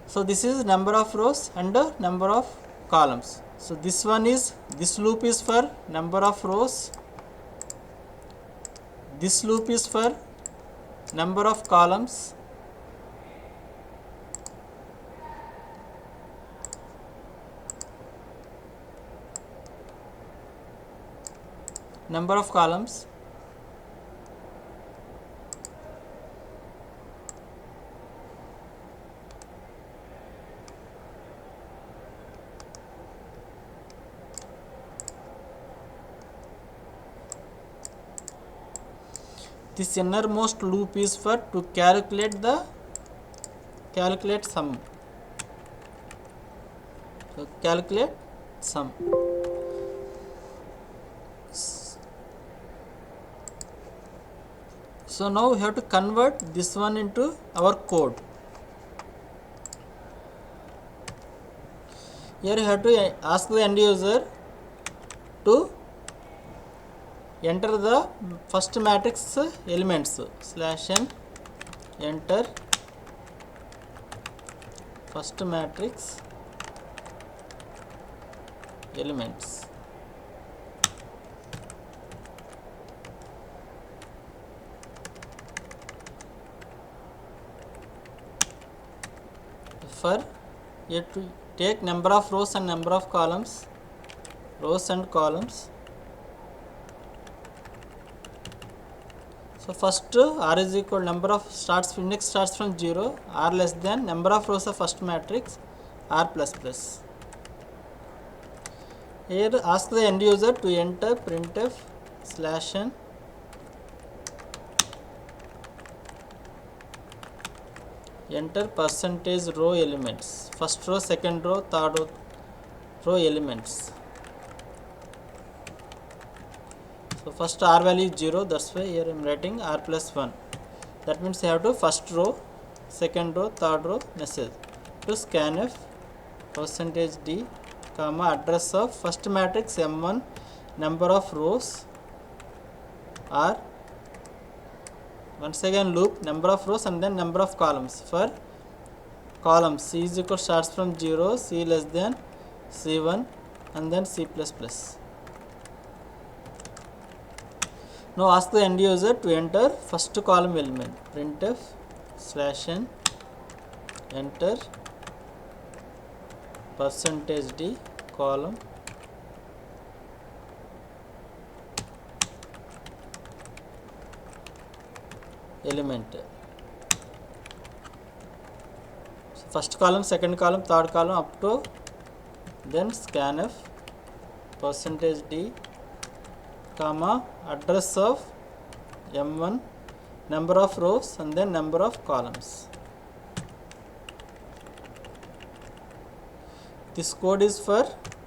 So this is number of rows and number of columns. So this one is, this loop is for number of rows, this loop is for number of columns, number of columns, this innermost loop is for to calculate sum. So calculate sum. So now we have to convert this one into our code. Here you have to ask the end user to enter the first matrix elements /n enter first matrix elements. for here to take number of rows and number of columns, rows and columns. So first r is equal number of index starts from 0, r less than number of rows of first matrix, r plus plus. Here ask the end user to enter printf /n enter percentage row elements, first row, second row, third row elements. So first r value is 0, that's why here I am writing r plus 1. That means I have to first row, second row, third row message to scanf percentage d comma address of first matrix m1 number of rows r, once again loop number of rows and then number of columns. For columns c is equal starts from 0, c less than c1 and then c plus plus. Now ask the end user to enter first column element, printf /n enter percentage d column element. So first column, second column, third column up to then scanf percentage d comma address of m1 number of rows and then number of columns. This code is for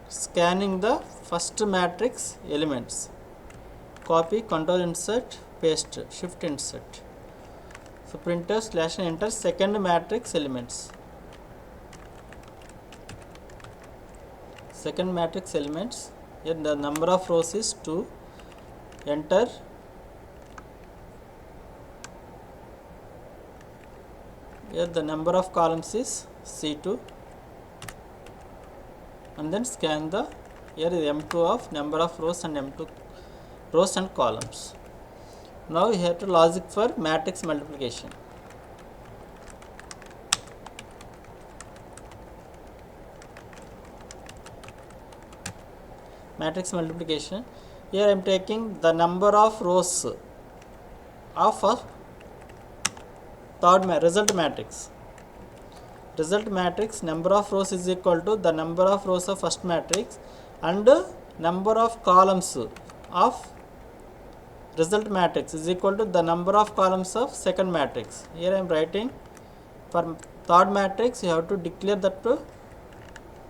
scanning the first matrix elements. Copy, control insert, paste, shift insert. So printf /n enter second matrix elements. Second matrix elements, here the number of rows is 2. Enter here the number of columns is c2 and then scan the here is m2 of number of rows and m2 rows and columns. Now you have to logic for matrix multiplication. Matrix multiplication. Here I am taking the number of rows of a result matrix. Result matrix number of rows is equal to the number of rows of first matrix and number of columns of result matrix is equal to the number of columns of second matrix. Here I am writing for third matrix you have to declare that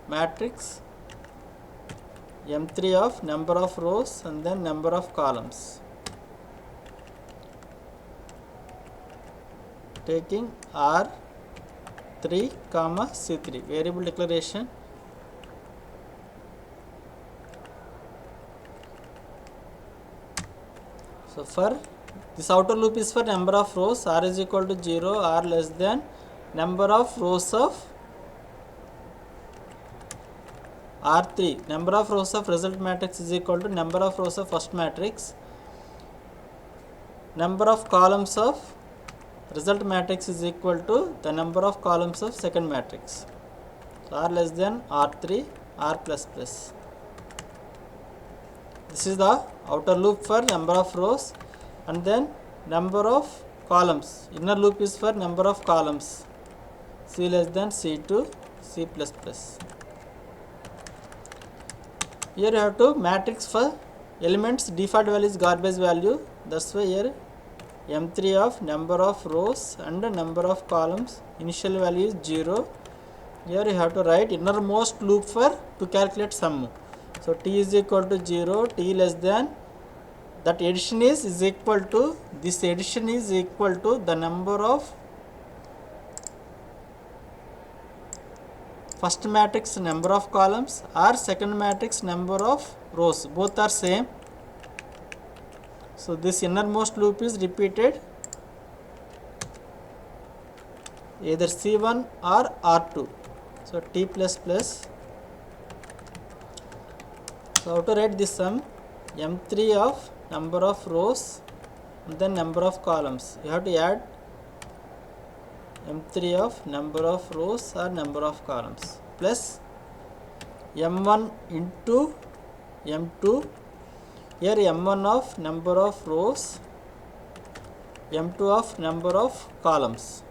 matrix m3 of number of rows and then number of columns, taking r3 comma c3 variable declaration. So for this outer loop is for number of rows, r is equal to 0, r less than number of rows of R3, number of rows of result matrix is equal to number of rows of first matrix, number of columns of result matrix is equal to the number of columns of second matrix. So R less than R3, R plus plus. This is the outer loop for number of rows and then number of columns. Inner loop is for number of columns, C less than C2, C plus plus. Here you have to matrix for elements default value is garbage value, that's why here m3 of number of rows and number of columns, initial value is 0. Here you have to write innermost loop for to calculate sum. So t is equal to 0, t less than that addition is equal to this addition is equal to the number of first matrix number of columns or second matrix number of rows, both are same. So this innermost loop is repeated either C1 or R2. So t plus plus. So how to write this sum? M3 of number of rows and then number of columns. You have to add m3 of number of rows or number of columns plus m1 into m2. Here m1 of number of rows, m2 of number of columns.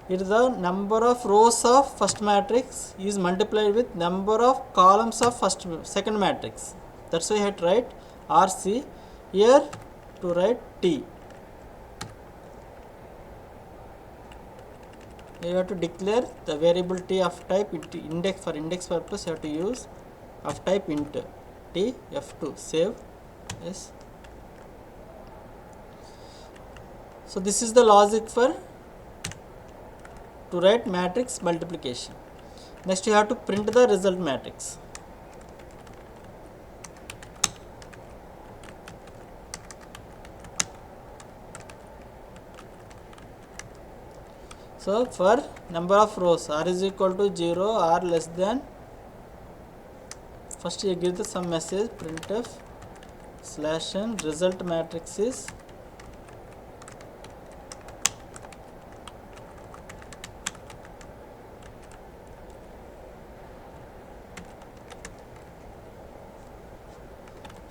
Here the number of rows of first matrix is multiplied with number of columns of second matrix. That's why I had to write RC. Here to write T. You have to declare the variable T of type index. For index purpose you have to use of type int T F2. Save. Yes. So this is the logic for to write matrix multiplication. Next you have to print the result matrix. So for number of rows, r is equal to 0, r less than, first you give the some message, printf slash n result matrix is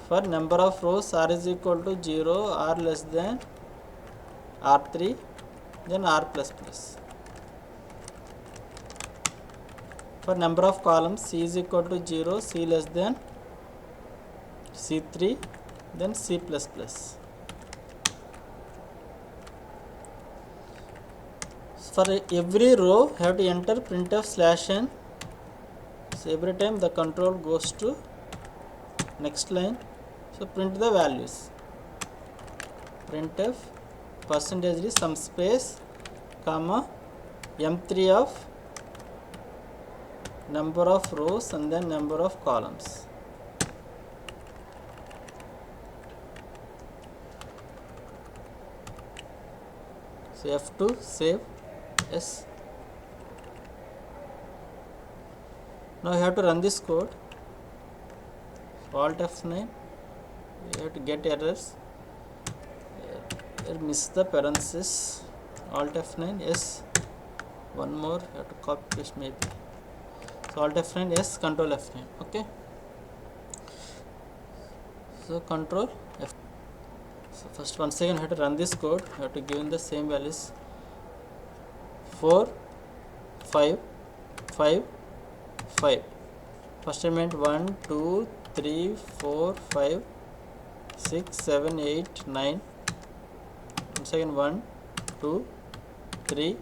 for number of rows, r is equal to 0, r less than r3, then r plus plus. For number of columns, c is equal to 0, c less than c3, then c plus plus. For every row, have to enter printf slash n. So every time the control goes to next line. So print the values. Printf percentage is some space, comma m3 of number of rows and then number of columns. So F2 save. Yes. Now you have to run this code. So Alt F9. You have to get errors. Here miss the parenthesis. Alt F9. Yes. One more. You have to copy paste maybe. So Alt F9. Yes. Control F9. Okay. So Control F. So first once again you have to run this code. You have to give in the same values. 4, 5, 5, 5. First element 1, 2, 3, 4, 5, 6, 7, 8, 9. Second 1, 2, 3,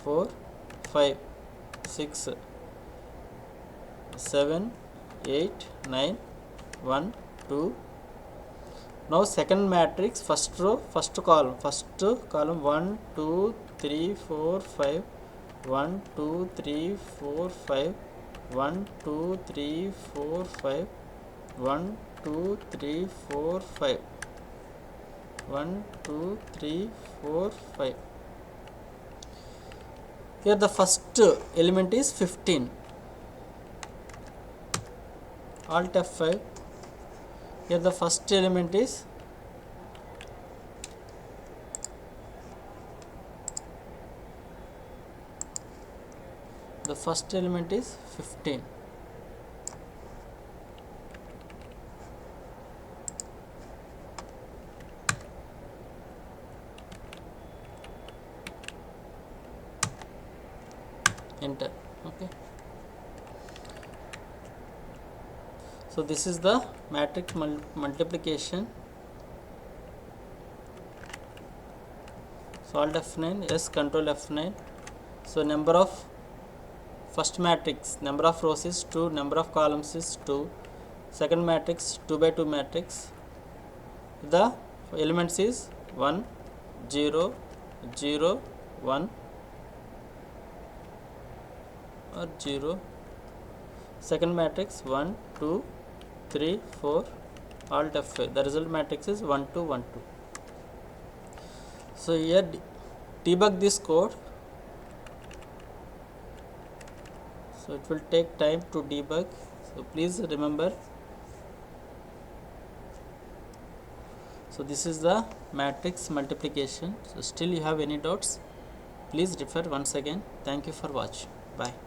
4, 5, 6, 7, 8, 9, 1, 2. Now second matrix, first row, first column, 1, 2, 3, 4, 5, 1, 2, 3, 4, 5, 1, 2, 3, 4, 5, 1, 2, 3, 4, 5, 1, 2, 3, 4, 5. Here the first element is 15. Alt F5. Here the first element is the first element is 15. Enter. Okay. So this is the matrix multiplication. So Alt F9, yes, Control F9. So number of first matrix, number of rows is 2, number of columns is 2. Second matrix, 2 by 2 matrix. The elements is 1, 0, 0, 1 or 0. Second matrix 1, 2, 3, 4, Alt F5. The result matrix is 1, 2, 1, 2. So here debug this code. So it will take time to debug. So please remember. So this is the matrix multiplication. So still you have any doubts, Please refer once again. Thank you for watching. Bye.